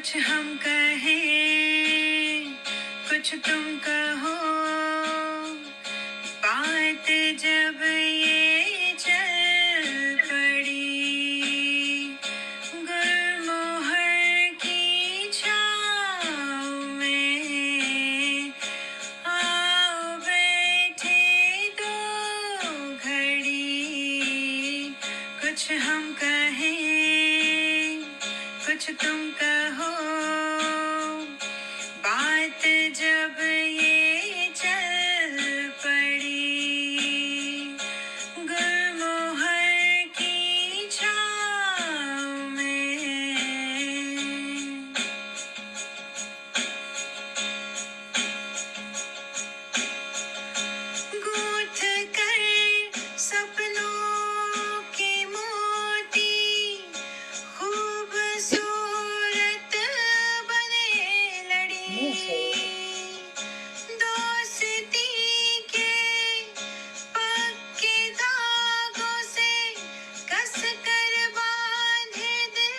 कुछ हम कहें, कुछ तुम कहो, बात जब ये चल पड़ी, गुलमोहर की छाँव में आओ बैठे दो घड़ी। कुछ हम कहें, कुछ तुम कहो, बात जब ये चल पड़ी, गुलमोहर की छाँव में। गूंथ कर सपनों के मोती, खूबसूरत बने लड़ी, दोस्ती के पक्के धागों से कस कर बांधे दिल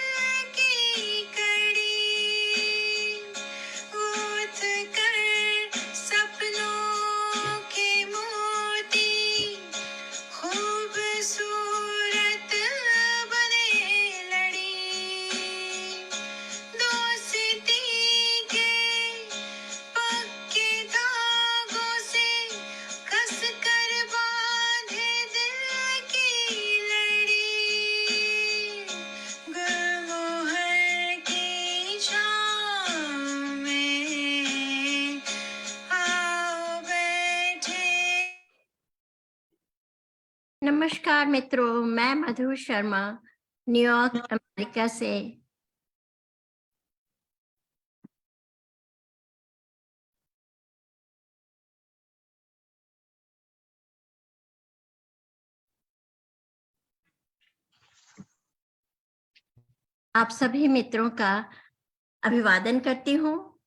की कड़ी। गूंथ कर सपनों के मोती, खूबसूरत बने लड़ी, दोस्ती के पक्के धागों से कस कर बांधे दिल की लड़ी, गुलमोहर की छाँव में आओ बैठे। नमस्कार मित्रों, मैं मधु शर्मा न्यूयॉर्क अमेरिका से। आप सभी मित्रों का अभिवादन करती हूँ,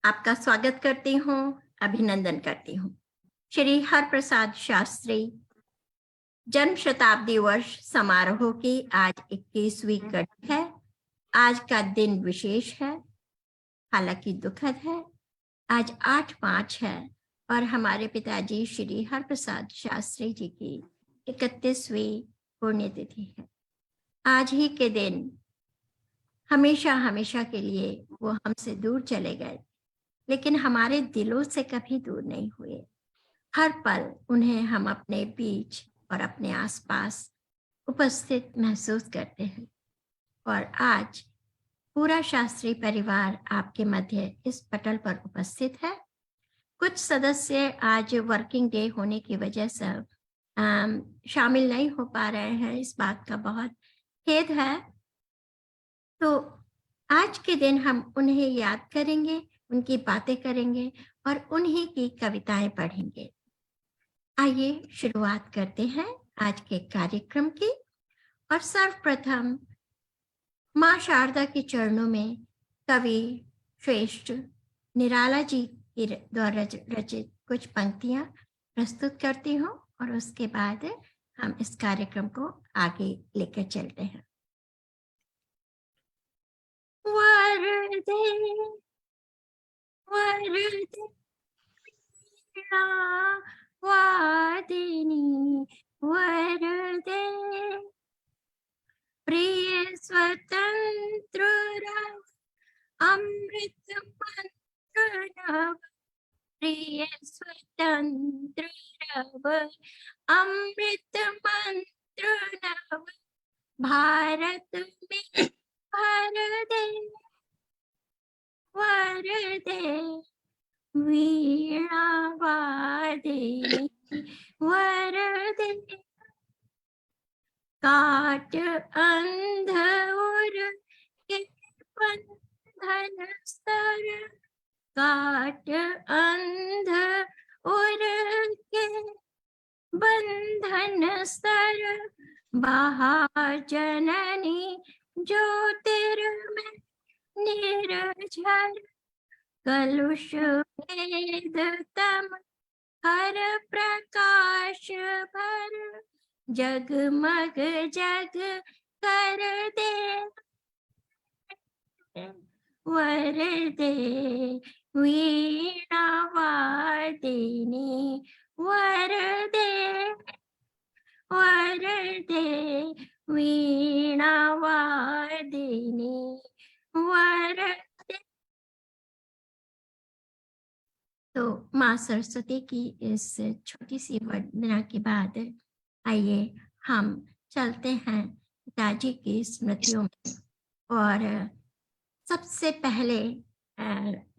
आपका स्वागत करती हूँ, अभिनंदन करती हूँ। श्री हरप्रसाद शास्त्री जन्म शताब्दी वर्ष समारोह की आज 21वीं कड़ी है। आज का दिन विशेष है, हालांकि दुखद है। आज 8/5 है और हमारे पिताजी श्री हरप्रसाद शास्त्री जी की 31वीं पुण्यतिथि है। आज ही के दिन हमेशा हमेशा के लिए वो हमसे दूर चले गए, लेकिन हमारे दिलों से कभी दूर नहीं हुए। हर पल उन्हें हम अपने बीच और अपने आसपास उपस्थित महसूस करते हैं। और आज पूरा शास्त्री परिवार आपके मध्य इस पटल पर उपस्थित है। कुछ सदस्य आज वर्किंग डे होने की वजह से शामिल नहीं हो पा रहे हैं, इस बात का बहुत खेद है। तो आज के दिन हम उन्हें याद करेंगे, उनकी बातें करेंगे और उन्हीं की कविताएं पढ़ेंगे। आइए शुरुआत करते हैं आज के कार्यक्रम की। और सर्वप्रथम माँ शारदा के चरणों में कवि श्रेष्ठ निराला जी के द्वारा रचित कुछ पंक्तियां प्रस्तुत करती हूँ और उसके बाद हम इस कार्यक्रम को आगे लेकर चलते हैं। वरदे वरदे वादिनी वरदे, प्रिय स्वतंत्र रव अमृत मंत्र नव, प्रिय स्वतंत्र रव अमृत मंत्र नव, भारत में भर दे वरदे, वीणा वादिनी वरदे, काट अंध और के बंधन स्तर, काट अंध और के बंधन स्तर, महाजननी ज्योतिर्मय निर्झर, कलुष भेद तम हर प्रकाश भर, जगमग जग कर दे वरदे वीणा वादिनी वरदे वरदे वीणा वादिनी वरदे। तो माँ सरस्वती की इस छोटी सी वंदना के बाद आइए हम चलते हैं पिताजी की स्मृतियों में। और सबसे पहले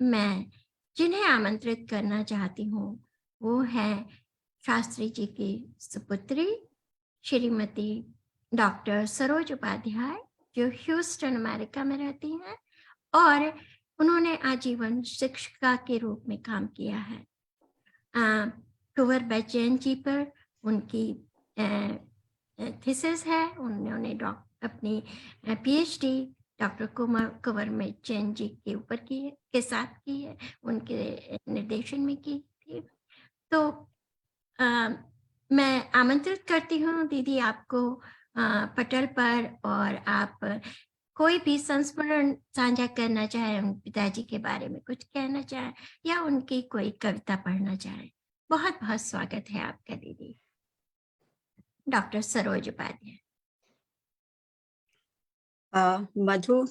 मैं जिन्हें आमंत्रित करना चाहती हूँ वो है शास्त्री जी की सुपुत्री श्रीमती डॉक्टर सरोज उपाध्याय, जो ह्यूस्टन अमेरिका में रहती हैं और उन्होंने आजीवन शिक्षिका के रूप में काम किया है। कुंवर बैचैन जी पर उनकी थीसिस है। उन्होंने अपनी पीएचडी डॉक्टर कुंवर बैचैन जी के ऊपर के साथ की है, उनके निर्देशन में की थी। तो मैं आमंत्रित करती हूँ दीदी आपको पटल पर, और आप कोई भी संस्मरण साझा करना चाहे, उन पिताजी के बारे में कुछ कहना चाहे या उनकी कोई कविता पढ़ना चाहे। बहुत बहुत स्वागत है आपका दीदी। डॉक्टर सरोज उपाध्याय। मधु,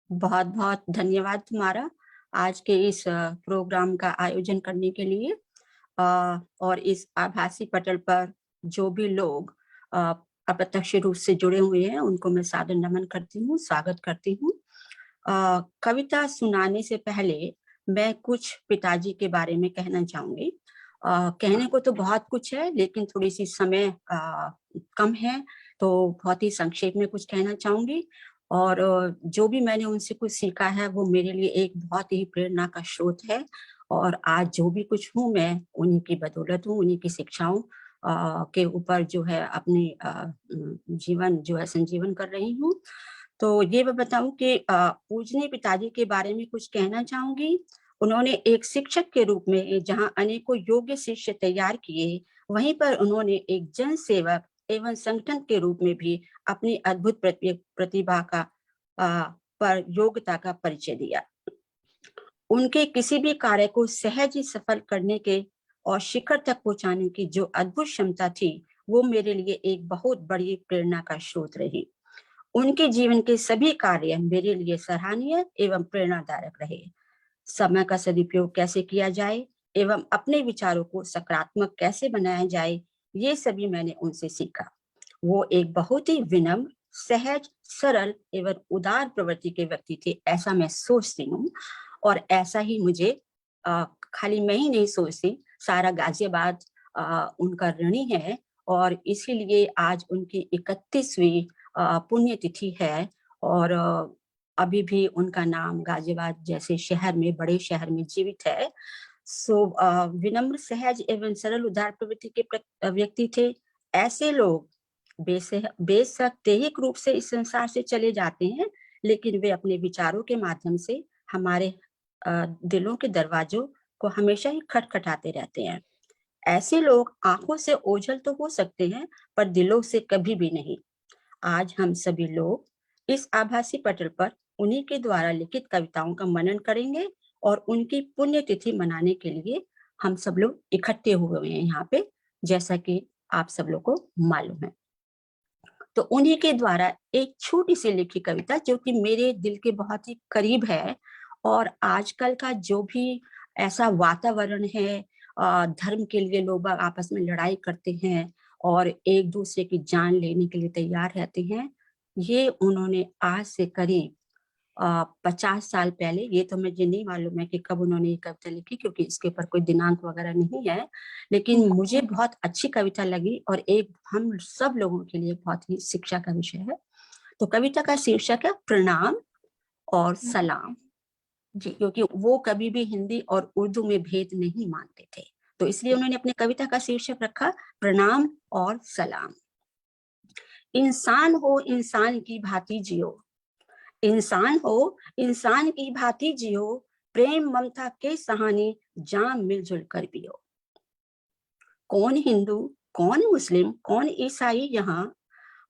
बहुत बहुत धन्यवाद तुम्हारा आज के इस प्रोग्राम का आयोजन करने के लिए। और इस आभासी पटल पर जो भी लोग अप्रत्यक्ष रूप से जुड़े हुए हैं उनको मैं सादर नमन करती हूँ, स्वागत करती हूँ। कविता सुनाने से पहले मैं कुछ पिताजी के बारे में कहना चाहूंगी। कहने को तो बहुत कुछ है, लेकिन थोड़ी सी समय कम है, तो बहुत ही संक्षेप में कुछ कहना चाहूंगी। और जो भी मैंने उनसे कुछ सीखा है वो मेरे लिए एक बहुत ही प्रेरणा का स्रोत है। और आज जो भी कुछ हूँ मैं उन्हीं की बदौलत हूँ, उन्हीं की शिक्षाओं के ऊपर जो है अपनी जीवन जो है संजीवन कर रही हूँ। तो ये मैं बताऊं कि पूजनीय पिताजी के बारे में कुछ कहना चाहूंगी। उन्होंने एक शिक्षक के रूप में जहां अनेकों योग्य शिष्य तैयार किए, वहीं पर उन्होंने एक जन सेवक एवं संगठन के रूप में भी अपनी अद्भुत प्रतिभा का पर योग्यता का परिचय दिया। उनके किसी भी कार्य को सहज ही सफल करने के और शिखर तक पहुंचाने की जो अद्भुत क्षमता थी, वो मेरे लिए एक बहुत बड़ी प्रेरणा का स्रोत रही। उनके जीवन के सभी कार्य मेरे लिए सराहनीय एवं प्रेरणादायक रहे। समय का सदुपयोग कैसे किया जाए एवं अपने विचारों को सकारात्मक कैसे बनाया जाए, ये सभी मैंने उनसे सीखा। वो एक बहुत ही विनम्र, सहज, सरल एवं उदार प्रवृत्ति के व्यक्ति थे, ऐसा मैं सोचती हूँ। और ऐसा ही मुझे खाली मैं ही नहीं सोचती, सारा गाजियाबाद उनका ऋणी है। और इसीलिए आज उनकी 31वीं पुण्यतिथि है। और अभी भी उनका नाम गाजियाबाद जैसे शहर में, बड़े शहर में जीवित है। सो विनम्र, सहज एवं सरल उदार प्रवृत्ति के व्यक्ति थे। ऐसे लोग बेशक दैहिक रूप से इस संसार से चले जाते हैं, लेकिन वे अपने विचारों के माध्यम से हमारे दिलों के दरवाजों को हमेशा ही खटखटाते रहते हैं। ऐसे लोग आंखों से ओझल तो हो सकते हैं, पर दिलों से कभी भी नहीं। आज हम सभी लोग इस आभासी पटल पर उन्हीं के द्वारा लिखित कविताओं का मनन करेंगे और उनकी पुण्यतिथि मनाने के लिए हम सब लोग इकट्ठे हुए हैं यहाँ पे, जैसा कि आप सब लोग को मालूम है। तो उन्हीं के द्वारा एक छोटी सी लिखी कविता जो कि मेरे दिल के बहुत ही करीब है। और आजकल का जो भी ऐसा वातावरण है, धर्म के लिए लोग आपस में लड़ाई करते हैं और एक दूसरे की जान लेने के लिए तैयार रहते हैं, ये उन्होंने आज से करीब 50 साल पहले, ये तो मुझे नहीं मालूम है कि कब उन्होंने ये कविता लिखी, क्योंकि इसके ऊपर कोई दिनांक वगैरह नहीं है, लेकिन मुझे बहुत अच्छी कविता लगी और एक हम सब लोगों के लिए बहुत ही शिक्षा का विषय है। तो कविता का शीर्षक है प्रणाम और सलाम जी, क्योंकि वो कभी भी हिंदी और उर्दू में भेद नहीं मानते थे, तो इसलिए उन्होंने अपनी कविता का शीर्षक रखा प्रणाम और सलाम। इंसान हो इंसान की भांति जियो, इंसान हो इंसान की भांति जियो, प्रेम ममता के सहानी जाम मिलजुल कर पियो। कौन हिंदू कौन मुस्लिम कौन ईसाई यहाँ,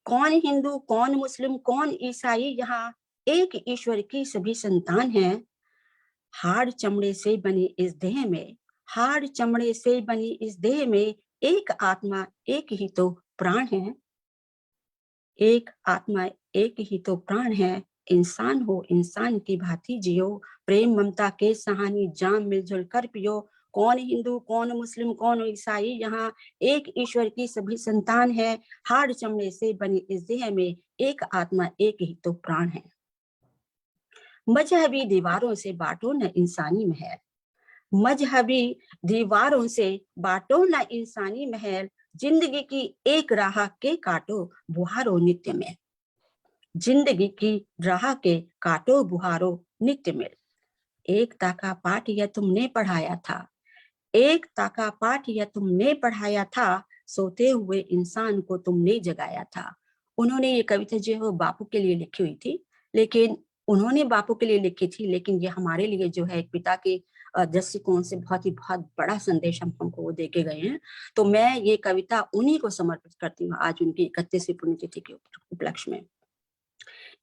कौन हिंदू कौन मुस्लिम कौन ईसाई यहाँ, एक ईश्वर की सभी संतान हैं। हाड़ चमड़े से बनी इस देह में, हाड़ चमड़े से बनी इस देह में एक आत्मा एक ही तो प्राण है। एक आत्मा एक ही तो प्राण है। इंसान हो इंसान की भांति जियो, प्रेम ममता के सहानी जाम मिलजुल कर पियो। कौन हिंदू कौन मुस्लिम कौन ईसाई, यहाँ एक ईश्वर की सभी संतान है। हाड़ चमड़े से बनी इस देह में एक आत्मा एक ही तो प्राण है। मजहबी दीवारों से बांटो न इंसानी महल, मजहबी दीवारों से बांटो न इंसानी महल। जिंदगी की एक राह के काटो बुहारो नित्य में, जिंदगी की राह के काटो बुहारो नित्य में। एकता का पाठ यह तुमने पढ़ाया था, एकता का पाठ यह तुमने पढ़ाया था, सोते हुए इंसान को तुमने जगाया था। उन्होंने ये कविता जो है वो बापू के लिए लिखी हुई थी, लेकिन उन्होंने बापू के लिए लिखी थी, लेकिन ये हमारे लिए जो है एक पिता के दृष्टिकोण से बहुत बड़ा संदेश हमको वो देके गए हैं। तो मैं ये कविता उन्हीं को समर्पित करती हूँ आज उनकी 31वीं पुण्यतिथि के उपलक्ष्य में।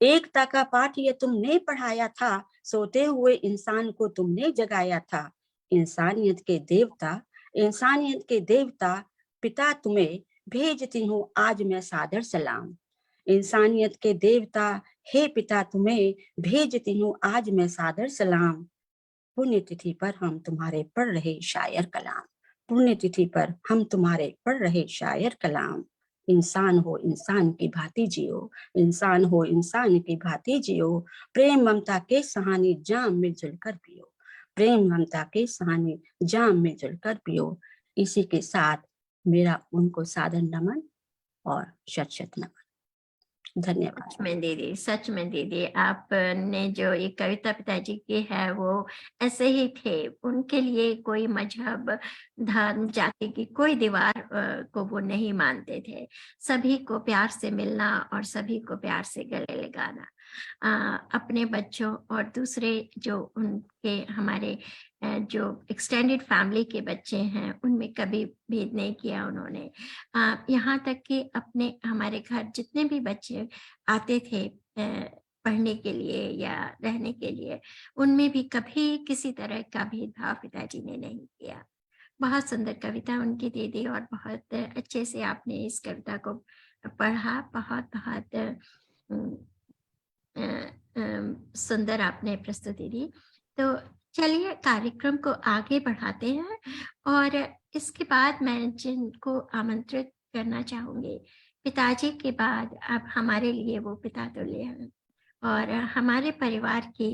एकता का पाठ ये तुमने पढ़ाया था, सोते हुए इंसान को तुमने जगाया था। इंसानियत के देवता, इंसानियत के देवता पिता तुम्हें भेजती हूँ आज मैं सादर सलाम। इंसानियत के देवता हे पिता तुम्हें भेजती हूँ आज मैं सादर सलाम। पुण्यतिथि पर हम तुम्हारे पढ़ रहे शायर कलाम, पुण्यतिथि पर हम तुम्हारे पढ़ रहे शायर कलाम। इंसान हो इंसान की भांति जियो, इंसान हो इंसान की भांति जियो। प्रेम ममता के सहानी जाम मिलजुल कर पियो, प्रेम ममता के सहानी जाम मिलजुल कर पियो। इसी के साथ मेरा उनको सादर नमन और शत शत नमन। धन्यवाद। सच में दीदी, सच में दीदी, आपने जो ये कविता पिताजी की है वो ऐसे ही थे। उनके लिए कोई मजहब धर्म जाति की कोई दीवार को वो नहीं मानते थे। सभी को प्यार से मिलना और सभी को प्यार से गले लगाना। अपने बच्चों और दूसरे जो उनके हमारे जो एक्सटेंडेड फैमिली के बच्चे हैं उनमें कभी भेद नहीं किया उन्होंने। यहाँ तक कि अपने हमारे घर जितने भी बच्चे आते थे पढ़ने के लिए या रहने के लिए, उनमें भी कभी किसी तरह का भेदभाव पिताजी ने नहीं किया। बहुत सुंदर कविता उनकी दीदी, और बहुत अच्छे से आपने इस कविता को पढ़ा। बहुत बहुत सुंदर आपने प्रस्तुति दी। तो चलिए कार्यक्रम को आगे बढ़ाते हैं, और इसके बाद मैं जिनको आमंत्रित करना चाहूंगी, पिताजी के बाद अब हमारे लिए वो पिता तुल्य हैं और हमारे परिवार की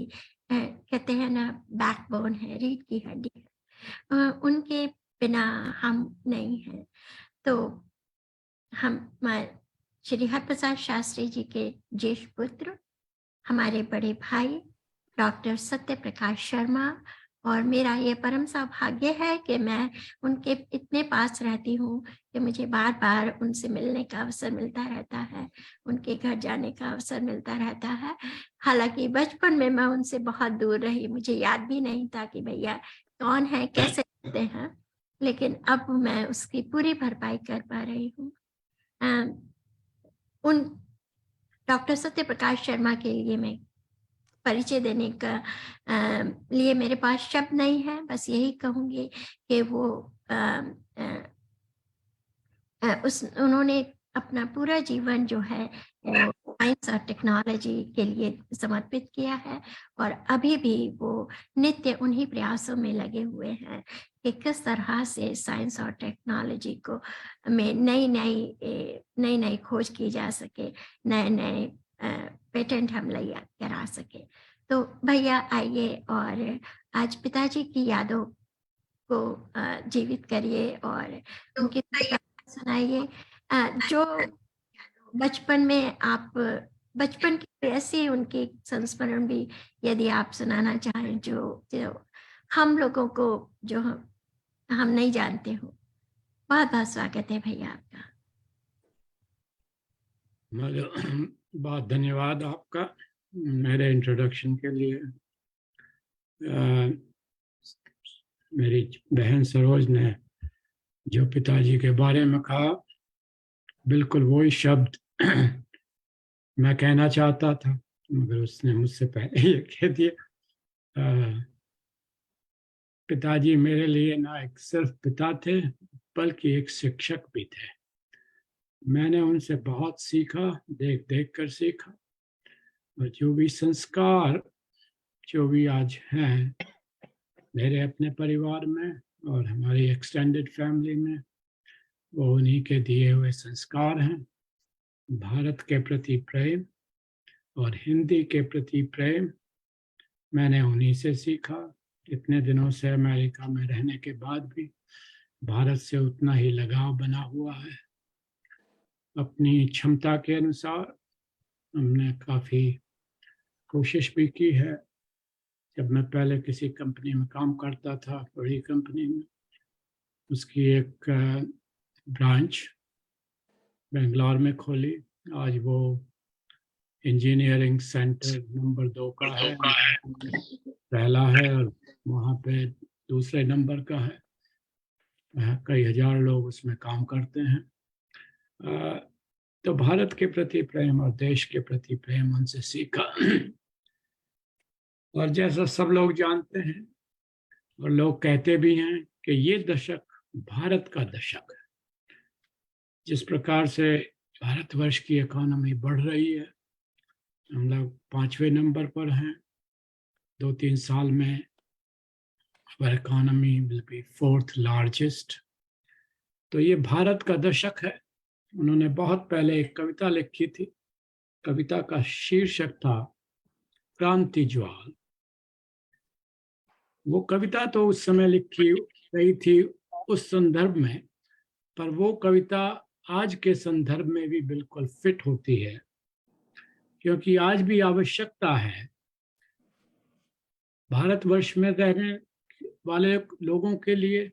कहते हैं ना बैकबोन है, रीढ़ की हड्डी है। उनके बिना हम नहीं हैं। तो हम श्री हरप्रसाद शास्त्री जी के ज्येष्ठ पुत्र, हमारे बड़े भाई डॉक्टर सत्य प्रकाश शर्मा, और मेरा ये परम सौभाग्य है कि मैं उनके इतने पास रहती हूँ कि मुझे बार बार उनसे मिलने का अवसर मिलता रहता है, उनके घर जाने का अवसर मिलता रहता है। हालांकि बचपन में मैं उनसे बहुत दूर रही, मुझे याद भी नहीं था कि भैया कौन है, कैसे रहते हैं, लेकिन अब मैं उसकी पूरी भरपाई कर पा रही हूँ। उन डॉक्टर सत्य प्रकाश शर्मा के लिए मैं परिचय देने का लिए मेरे पास शब्द नहीं है। बस यही कहूँगी कि वो उन्होंने अपना पूरा जीवन जो है वो साइंस और टेक्नोलॉजी के लिए समर्पित किया है, और अभी भी वो नित्य उन्हीं प्रयासों में लगे हुए हैं कि किस तरह से साइंस और टेक्नोलॉजी को में नई नई खोज की जा सके, नए नए पेटेंट हम करा सके। तो भैया आइए और आज पिताजी की यादों को जीवित करिए और उनकी सुनाइए। जो बचपन में आप बचपन की ऐसी उनकी संस्मरण भी यदि आप सुनाना चाहें जो हम लोगों को जो हम नहीं जानते हो। बहुत बहुत स्वागत है भैया आपका। बहुत धन्यवाद आपका मेरे इंट्रोडक्शन के लिए। मेरी बहन सरोज ने जो पिताजी के बारे में कहा, बिल्कुल वही शब्द मैं कहना चाहता था। मगर उसने मुझसे पहले ये कह दिया। पिताजी मेरे लिए ना एक सिर्फ पिता थे बल्कि एक शिक्षक भी थे। मैंने उनसे बहुत सीखा, देख देख कर सीखा, और जो भी संस्कार जो भी आज हैं मेरे अपने परिवार में और हमारी एक्सटेंडेड फैमिली में, वो उन्हीं के दिए हुए संस्कार हैं। भारत के प्रति प्रेम और हिंदी के प्रति प्रेम मैंने उन्हीं से सीखा। इतने दिनों से अमेरिका में रहने के बाद भी भारत से उतना ही लगाव बना हुआ है। अपनी क्षमता के अनुसार हमने काफ़ी कोशिश भी की है। जब मैं पहले किसी कंपनी में काम करता था, बड़ी कंपनी में, उसकी एक ब्रांच बेंगलोर में खोली। आज वो इंजीनियरिंग सेंटर नंबर 2 का है, पहला है, और वहाँ पे दूसरे नंबर का है। कई हजार लोग उसमें काम करते हैं। तो भारत के प्रति प्रेम और देश के प्रति प्रेम उनसे सीखा। और जैसा सब लोग जानते हैं और लोग कहते भी हैं कि ये दशक भारत का दशक है। जिस प्रकार से भारतवर्ष की इकोनॉमी बढ़ रही है, हम लोग 5वें नंबर पर हैं। 2-3 साल में our economy will be 4th largest। तो ये भारत का दशक है। उन्होंने बहुत पहले एक कविता लिखी थी। कविता का शीर्षक था क्रांति ज्वाल। वो कविता तो उस समय लिखी गई थी उस संदर्भ में, पर वो कविता आज के संदर्भ में भी बिल्कुल फिट होती है, क्योंकि आज भी आवश्यकता है भारतवर्ष में रहने वाले लोगों के लिए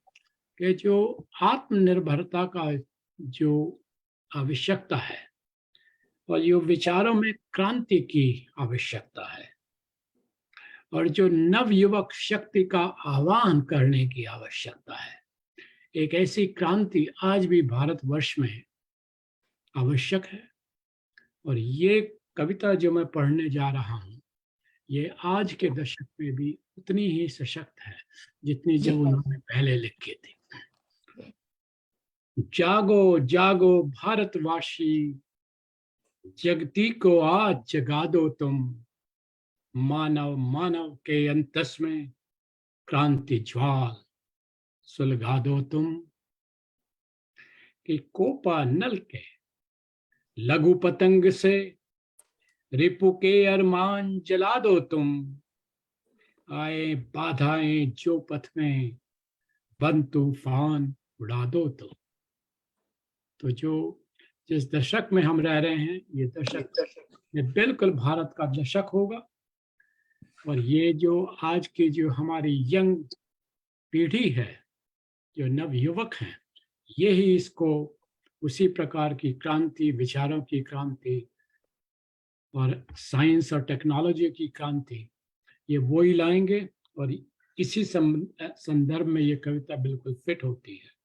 कि जो आत्मनिर्भरता का जो आवश्यकता है और जो विचारों में क्रांति की आवश्यकता है और जो नवयुवक शक्ति का आह्वान करने की आवश्यकता है, एक ऐसी क्रांति आज भी भारतवर्ष में आवश्यक है। और ये कविता जो मैं पढ़ने जा रहा हूँ, ये आज के दशक में भी उतनी ही सशक्त है जितनी जब उन्होंने पहले लिखी थी। जागो जागो भारतवासी, जगती को आज जगा दो तुम, मानव मानव के अंतस में क्रांति ज्वाल सुलगा दो तुम। कि कोपा नल के लघु पतंग से रिपु के अरमान जला दो तुम, आए बाधाएं जो पथ में बन तूफान उड़ा दो तुम। तो जो जिस दशक में हम रह रहे हैं, ये दशक ये बिल्कुल भारत का दशक होगा। और ये जो आज की जो हमारी यंग पीढ़ी है, जो नवयुवक हैं, यही इसको उसी प्रकार की क्रांति, विचारों की क्रांति और साइंस और टेक्नोलॉजी की क्रांति, ये वो ही लाएंगे। और इसी संदर्भ में ये कविता बिल्कुल फिट होती है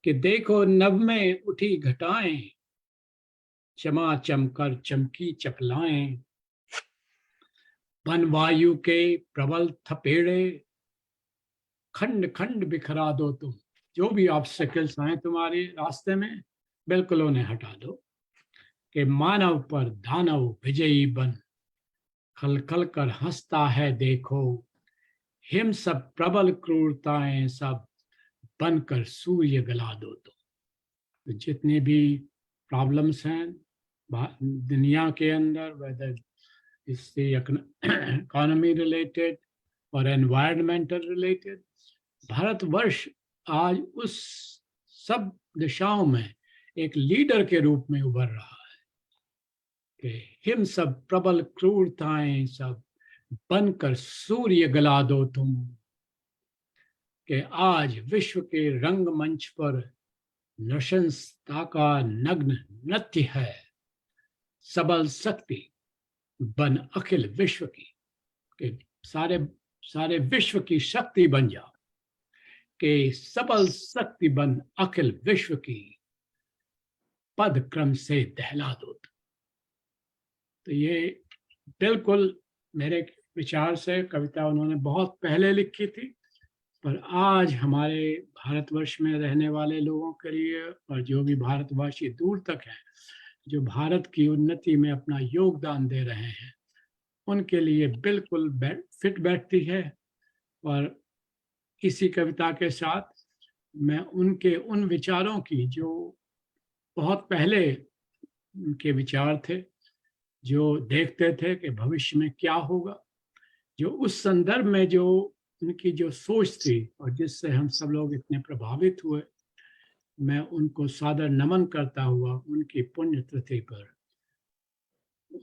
कि देखो नभ में उठी घटाएं, चमाचम कर चमकी चपलाएं, वन वायु के प्रबल थपेड़े, खंड खंड बिखरा दो तुम। जो भी ऑब्स्टेकल्स आए तुम्हारे रास्ते में, बिल्कुल उन्हें हटा दो। कि मानव पर दानव विजयी बन, खल खल कर हंसता है देखो, हिम सब प्रबल क्रूरताएं सब बनकर सूर्य गला दो तो जितने भी प्रॉब्लम्स हैं दुनिया के अंदर, वेदर इससे इकोनॉमी रिलेटेड और एनवायरमेंटल रिलेटेड, भारतवर्ष आज उस सब दिशाओं में एक लीडर के रूप में उभर रहा है कि हिम सब प्रबल क्रूरताएं सब बनकर सूर्य गला दो तुम। कि आज विश्व के रंगमंच पर नृशंसता का नग्न नृत्य है, सबल शक्ति बन अखिल विश्व की। कि सारे विश्व की शक्ति बन जाओ, कि सबल शक्ति बन अखिल विश्व की, पद क्रम से दहला दो। तो ये बिल्कुल मेरे विचार से कविता उन्होंने बहुत पहले लिखी थी, पर आज हमारे भारतवर्ष में रहने वाले लोगों के लिए और जो भी भारतवासी दूर तक हैं, जो भारत की उन्नति में अपना योगदान दे रहे हैं, उनके लिए बिल्कुल फिट बैठती है। और इसी कविता के साथ मैं उनके उन विचारों की, जो बहुत पहले उनके विचार थे, जो देखते थे कि भविष्य में क्या होगा, जो उस संदर्भ में जो उनकी जो सोच थी और जिससे हम सब लोग इतने प्रभावित हुए, मैं उनको सादर नमन करता हुआ उनकी पुण्यतिथि पर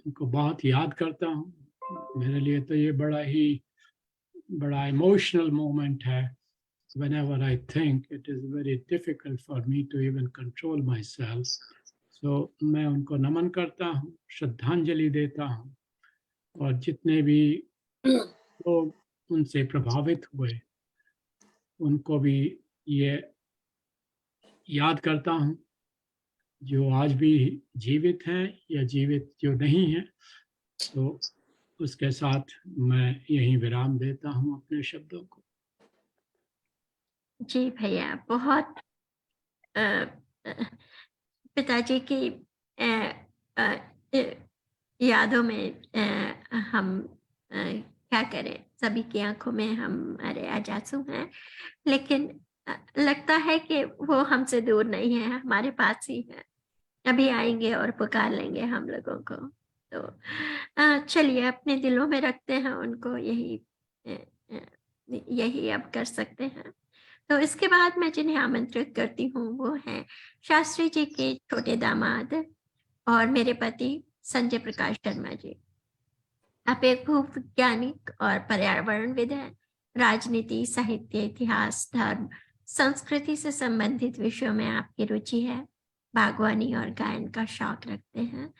उनको बहुत याद करता हूँ। मेरे लिए तो ये बड़ा इमोशनल मोमेंट है। Whenever I think, it is very difficult for me to even control myself. So मैं उनको नमन करता हूँ, श्रद्धांजलि देता हूँ, और जितने भी लोग उनसे प्रभावित हुए उनको भी ये याद करता हूँ, जो आज भी जीवित हैं या जीवित जो नहीं हैं। तो उसके साथ मैं यहीं विराम देता हूँ अपने शब्दों को। जी भैया, बहुत अ, अ, पिताजी की अ, अ, अ, यादों में हम क्या करें, सभी की आंखों में हमारे आज आंसू हैं, लेकिन लगता है कि वो हमसे दूर नहीं है, हमारे पास ही है। अभी आएंगे और पुकार लेंगे हम लोगों को। तो चलिए अपने दिलों में रखते हैं उनको, अ, अ, यही अब कर सकते हैं। तो इसके बाद मैं जिन्हें आमंत्रित करती हूँ वो हैं शास्त्री जी के छोटे दामाद और मेरे पति संजय प्रकाश शर्मा जी। आप एक भूवैज्ञानिक और पर्यावरणविद हैं। राजनीति, साहित्य, इतिहास, धर्म, संस्कृति से संबंधित विषयों में आपकी रुचि है। बागवानी और गायन का शौक रखते हैं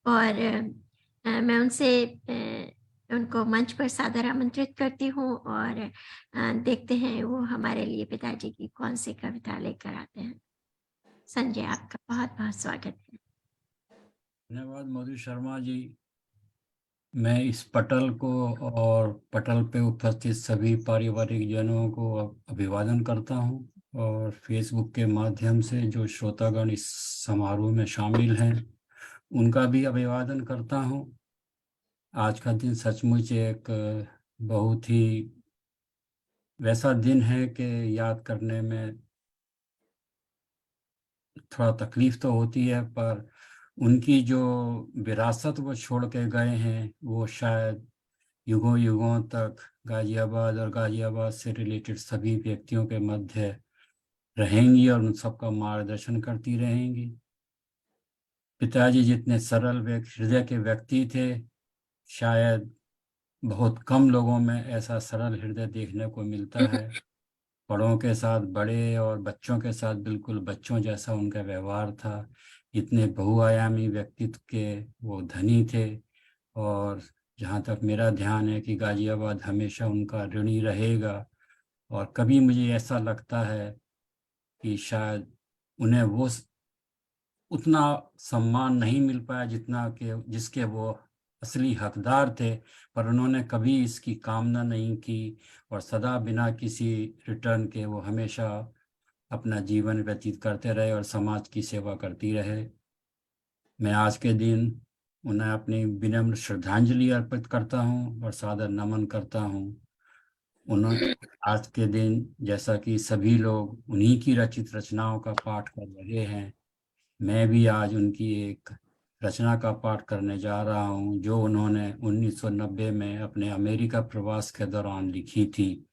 और मैं उनको मंच पर सादर आमंत्रित करती हूँ और देखते हैं वो हमारे लिए पिताजी की कौन सी कविता लेकर आते हैं। संजय, आपका बहुत बहुत स्वागत है। धन्यवाद मधु शर्मा जी। मैं इस पटल को और पटल पे उपस्थित सभी पारिवारिक जनों को अभिवादन करता हूं और फेसबुक के माध्यम से जो श्रोतागण इस समारोह में शामिल हैं उनका भी अभिवादन करता हूं। आज का दिन सचमुच एक बहुत ही वैसा दिन है कि याद करने में थोड़ा तकलीफ तो होती है, पर उनकी जो विरासत वो छोड़ के गए हैं वो शायद युगों युगों तक गाजियाबाद और गाजियाबाद से रिलेटेड सभी व्यक्तियों के मध्य रहेंगी और उन सबका मार्गदर्शन करती रहेंगी। पिताजी जितने सरल हृदय के व्यक्ति थे, शायद बहुत कम लोगों में ऐसा सरल हृदय देखने को मिलता है। बड़ों के साथ बड़े और बच्चों के साथ बिल्कुल बच्चों जैसा उनका व्यवहार था। इतने बहुआयामी व्यक्तित्व के वो धनी थे और जहाँ तक मेरा ध्यान है कि गाजियाबाद हमेशा उनका ऋणी रहेगा। और कभी मुझे ऐसा लगता है कि शायद उन्हें वो उतना सम्मान नहीं मिल पाया जितना कि जिसके वो असली हकदार थे, पर उन्होंने कभी इसकी कामना नहीं की और सदा बिना किसी रिटर्न के वो हमेशा अपना जीवन व्यतीत करते रहे और समाज की सेवा करती रहे। मैं आज के दिन उन्हें अपनी विनम्र श्रद्धांजलि अर्पित करता हूं और सादर नमन करता हूं। उन्होंने आज के दिन, जैसा कि सभी लोग उन्हीं की रचित रचनाओं का पाठ कर रहे हैं, मैं भी आज उनकी एक रचना का पाठ करने जा रहा हूं जो उन्होंने 1990 में अपने अमेरिका प्रवास के दौरान लिखी थी।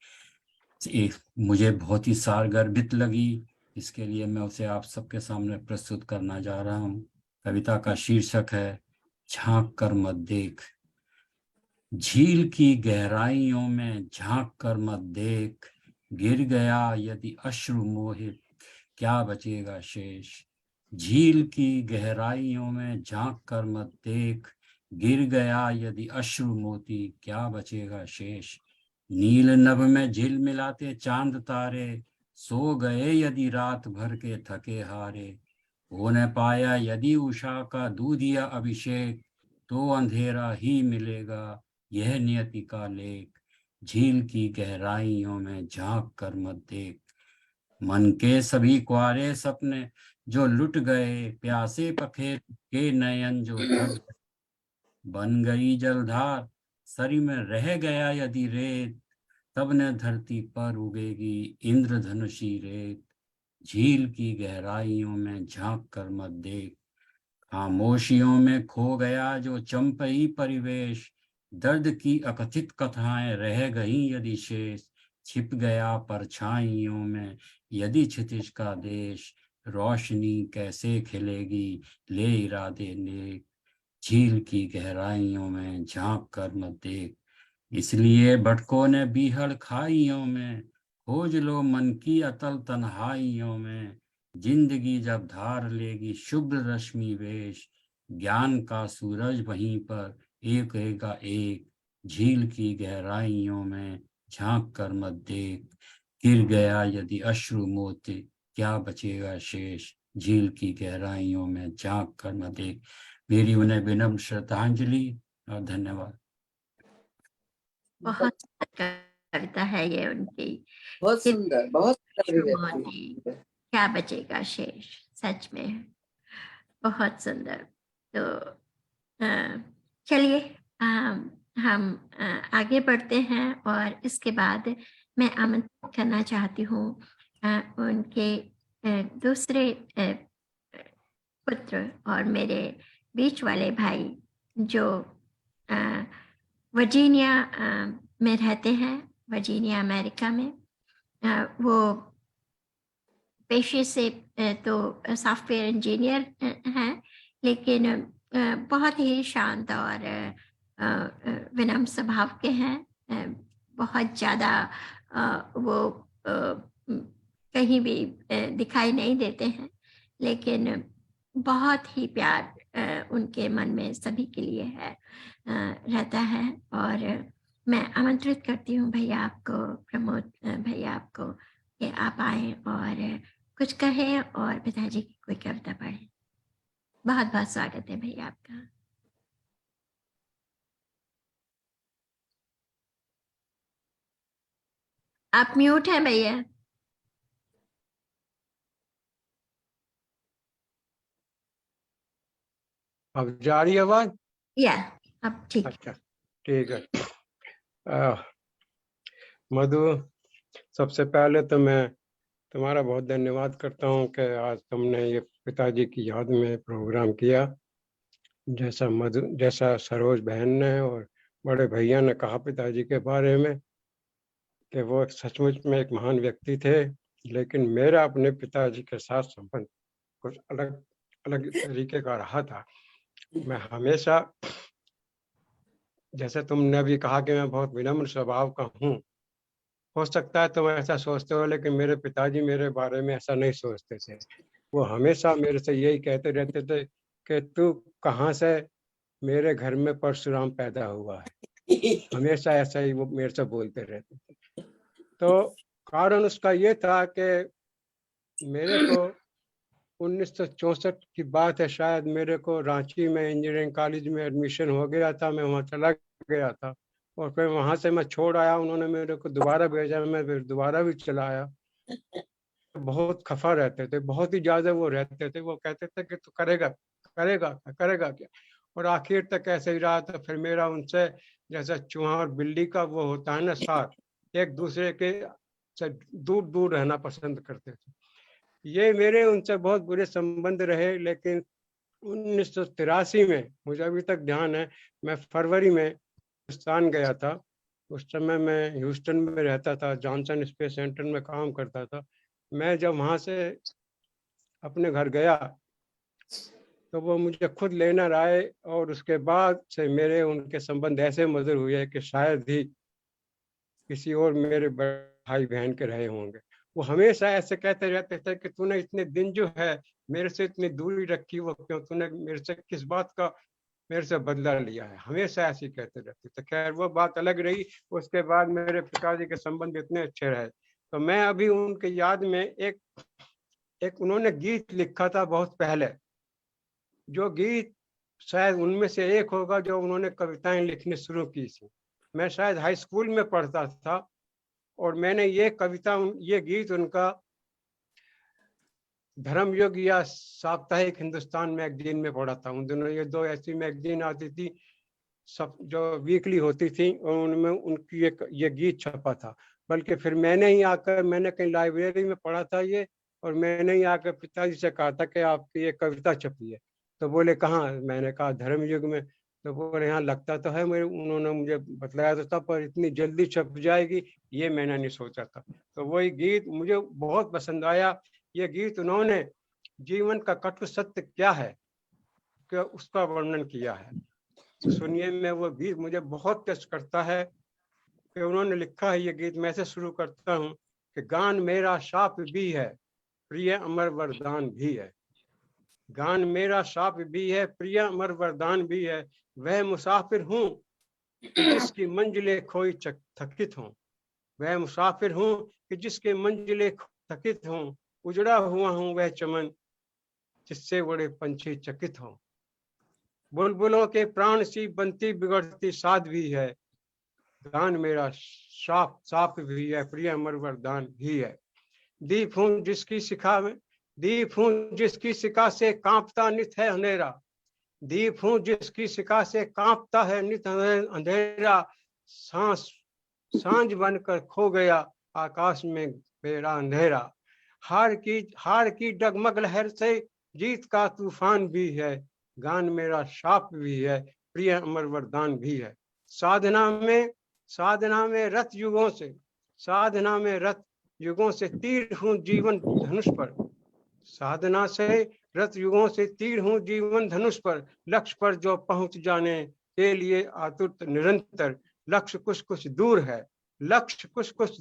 मुझे बहुत ही सारगर्भित लगी, इसके लिए मैं उसे आप सबके सामने प्रस्तुत करना जा रहा हूं। कविता का शीर्षक है झांक कर मत देख। झील की गहराइयों में झांक कर मत देख, गिर गया यदि अश्रु मोहित क्या बचेगा शेष। झील की गहराइयों में झांक कर मत देख, गिर गया यदि अश्रु मोती क्या बचेगा शेष। नील नभ में झिल मिलाते चांद तारे, सो गए यदि रात भर के थके हारे। हो न पाया यदि उषा का दूधिया अभिषेक, तो अंधेरा ही मिलेगा, यह नियति का लेख। झील की गहराइयों में झांक कर मत देख। मन के सभी क्वारे सपने जो लुट गए, प्यासे पखेर के नयन जो थक गए। बन गई जलधार सरी में रह गया यदि रेत, तब न धरती पर उगेगी इंद्रधनुषी रेत। झील की गहराइयों में झांक कर मत देख। खामोशियों में खो गया जो चंपई परिवेश, दर्द की अकथित कथाएं रह गईं यदि शेष। छिप गया परछाइयों में यदि क्षितिज का देश, रोशनी कैसे खिलेगी ले इरादे नेक। झील की गहराइयों में झांक कर मत देख। इसलिए भटकों ने बीहड़ खाइयों में, खोज लो मन की अतल तन्हाइयों में। जिंदगी जब धार लेगी शुभ्र रश्मि वेश, ज्ञान का सूरज वहीं पर एक एगा एक। झील की गहराइयों में झांक कर मत देख। गिर गया यदि अश्रु मोती क्या बचेगा शेष। झील की गहराइयों में झांक कर मत देख। मेरी उन्हें विनम्र श्रद्धांजलि और धन्यवाद। बहुत सुंदर कविता है ये उनकी। बहुत सुंदर, बहुत सुंदर अभिव्यक्ति। मोती क्या बचेगा शेष, सच में बहुत सुंदर। तो चलिए हम आगे बढ़ते हैं और इसके बाद मैं आमंत्रित करना चाहती हूँ उनके दूसरे पुत्र और मेरे बीच वाले भाई जो वर्जीनिया में रहते हैं, वर्जीनिया अमेरिका में। वो पेशे से तो सॉफ्टवेयर इंजीनियर हैं, लेकिन बहुत ही शांत और विनम्र स्वभाव के हैं। बहुत ज़्यादा वो कहीं भी दिखाई नहीं देते हैं, लेकिन बहुत ही प्यार उनके मन में सभी के लिए है रहता है। और मैं आमंत्रित करती हूँ भैया आपको, प्रमोद भैया आपको, कि आप आए और कुछ कहें और पिताजी की कोई कविता पढ़ें। बहुत बहुत स्वागत है भैया आपका। आप म्यूट हैं भैया। अब जा रही है आवाज? या अब ठीक। अच्छा, ठीक है। मधु, सबसे पहले तो मैं तुम्हारा बहुत धन्यवाद करता हूँ कि आज तुमने ये पिताजी की याद में प्रोग्राम किया। जैसा सरोज बहन ने और बड़े भैया ने कहा पिताजी के बारे में कि वो सचमुच में एक महान व्यक्ति थे, लेकिन मेरा अपने पिताजी के साथ संबंध कुछ अलग तरीके का रहा था। मैं हमेशा, जैसे तुमने भी कहा कि मैं बहुत विनम्र स्वभाव का हूँ, हो सकता है तुम ऐसा सोचते हो, लेकिन मेरे पिताजी मेरे बारे में ऐसा नहीं सोचते थे। वो हमेशा मेरे से यही कहते रहते थे कि तू कहाँ से मेरे घर में परशुराम पैदा हुआ है। हमेशा ऐसा ही वो मेरे से बोलते रहते थे। तो कारण उसका ये था कि मेरे को 1964 की बात है, शायद मेरे को रांची में इंजीनियरिंग कॉलेज में एडमिशन हो गया था। मैं वहाँ चला गया था और फिर वहाँ से मैं छोड़ आया। उन्होंने मेरे को दोबारा भेजा, मैं फिर दोबारा भी चला आया। बहुत खफा रहते थे, बहुत ही ज्यादा वो रहते थे। वो कहते थे कि तू करेगा क्या। और आखिर तक ऐसे ही रहा था। फिर मेरा उनसे जैसा चूहा और बिल्ली का वो होता है ना साथ, एक दूसरे के से दूर दूर रहना पसंद करते थे। ये मेरे उनसे बहुत बुरे संबंध रहे। लेकिन 1983 में, मुझे अभी तक ध्यान है, मैं फरवरी में हिंदुस्तान गया था। उस समय मैं ह्यूस्टन में रहता था, जॉनसन स्पेस सेंटर में काम करता था। मैं जब वहाँ से अपने घर गया तो वो मुझे खुद लेकर आए और उसके बाद से मेरे उनके संबंध ऐसे मधुर हुए कि शायद ही किसी और मेरे भाई बहन के रहे होंगे। वो हमेशा ऐसे कहते रहते थे कि तूने इतने दिन जो है मेरे से इतनी दूरी रखी, वो क्यों? तूने मेरे से किस बात का मेरे से बदला लिया है? हमेशा ऐसे कहते रहते थे। खैर वो बात अलग रही। उसके बाद मेरे पिताजी के संबंध इतने अच्छे रहे। तो मैं अभी उनके याद में एक उन्होंने गीत लिखा था बहुत पहले, जो गीत शायद उनमें से एक होगा जो उन्होंने कविताएं लिखनी शुरू की थी। मैं शायद हाई स्कूल में पढ़ता था और मैंने ये कविता ये गीत उनका धर्मयुग या साप्ताहिक हिंदुस्तान मैगजीन में पढ़ा था। उन दिनों ये 2 ऐसी मैगजीन आती थी सब जो वीकली होती थी और उनमें उनकी एक ये गीत छपा था। बल्कि फिर मैंने कहीं लाइब्रेरी में पढ़ा था ये, और मैंने ही आकर पिताजी से कहा था कि आपकी ये कविता छपी है। तो बोले कहाँ? मैंने कहा धर्मयुग में। तो बोले यहाँ लगता तो है, उन्होंने मुझे बतलाया तो था, पर इतनी जल्दी छप जाएगी ये मैंने नहीं सोचा था। तो वही गीत मुझे बहुत पसंद आया। ये गीत उन्होंने जीवन का कटु सत्य क्या है कि उसका वर्णन किया है। तो सुनिए, मैं वो गीत मुझे बहुत टच करता है कि उन्होंने लिखा है ये गीत। मैं ऐसे शुरू करता हूँ कि गान मेरा शाप भी है, प्रिय अमर वरदान भी है। गान मेरा शाप भी है, प्रिय अमर वरदान भी है। वह मुसाफिर हूँ जिसकी मंजिलें खोई थकित हूँ। वह मुसाफिर हूँ कि जिसके मंजिलें थकित हूँ। उजड़ा हुआ हूँ वह चमन जिससे बड़े पंछी चकित हों। बुलबुलों के प्राण सी बनती बिगड़ती साध भी है। गान मेरा साप भी है, प्रिय अमर वरदान भी है। दीप हूँ जिसकी शिखा से कांपता नित है अंधेरा। दीप हूँ जिसकी शिखा से कांपता है नित अंधेरा। सांझ बनकर खो गया आकाश में मेरा अंधेरा। हार की डगमग लहर से जीत का तूफान भी है। गान मेरा शाप भी है, प्रिय अमर वरदान भी है। साधना में रत युगों से तीर हूँ जीवन धनुष पर। साधना से रत युगों से तीर हूँ जीवन धनुष पर। लक्ष्य पर जो पहुंच जाने के लिए आतुर निरंतर। लक्ष्य कुछ कुछ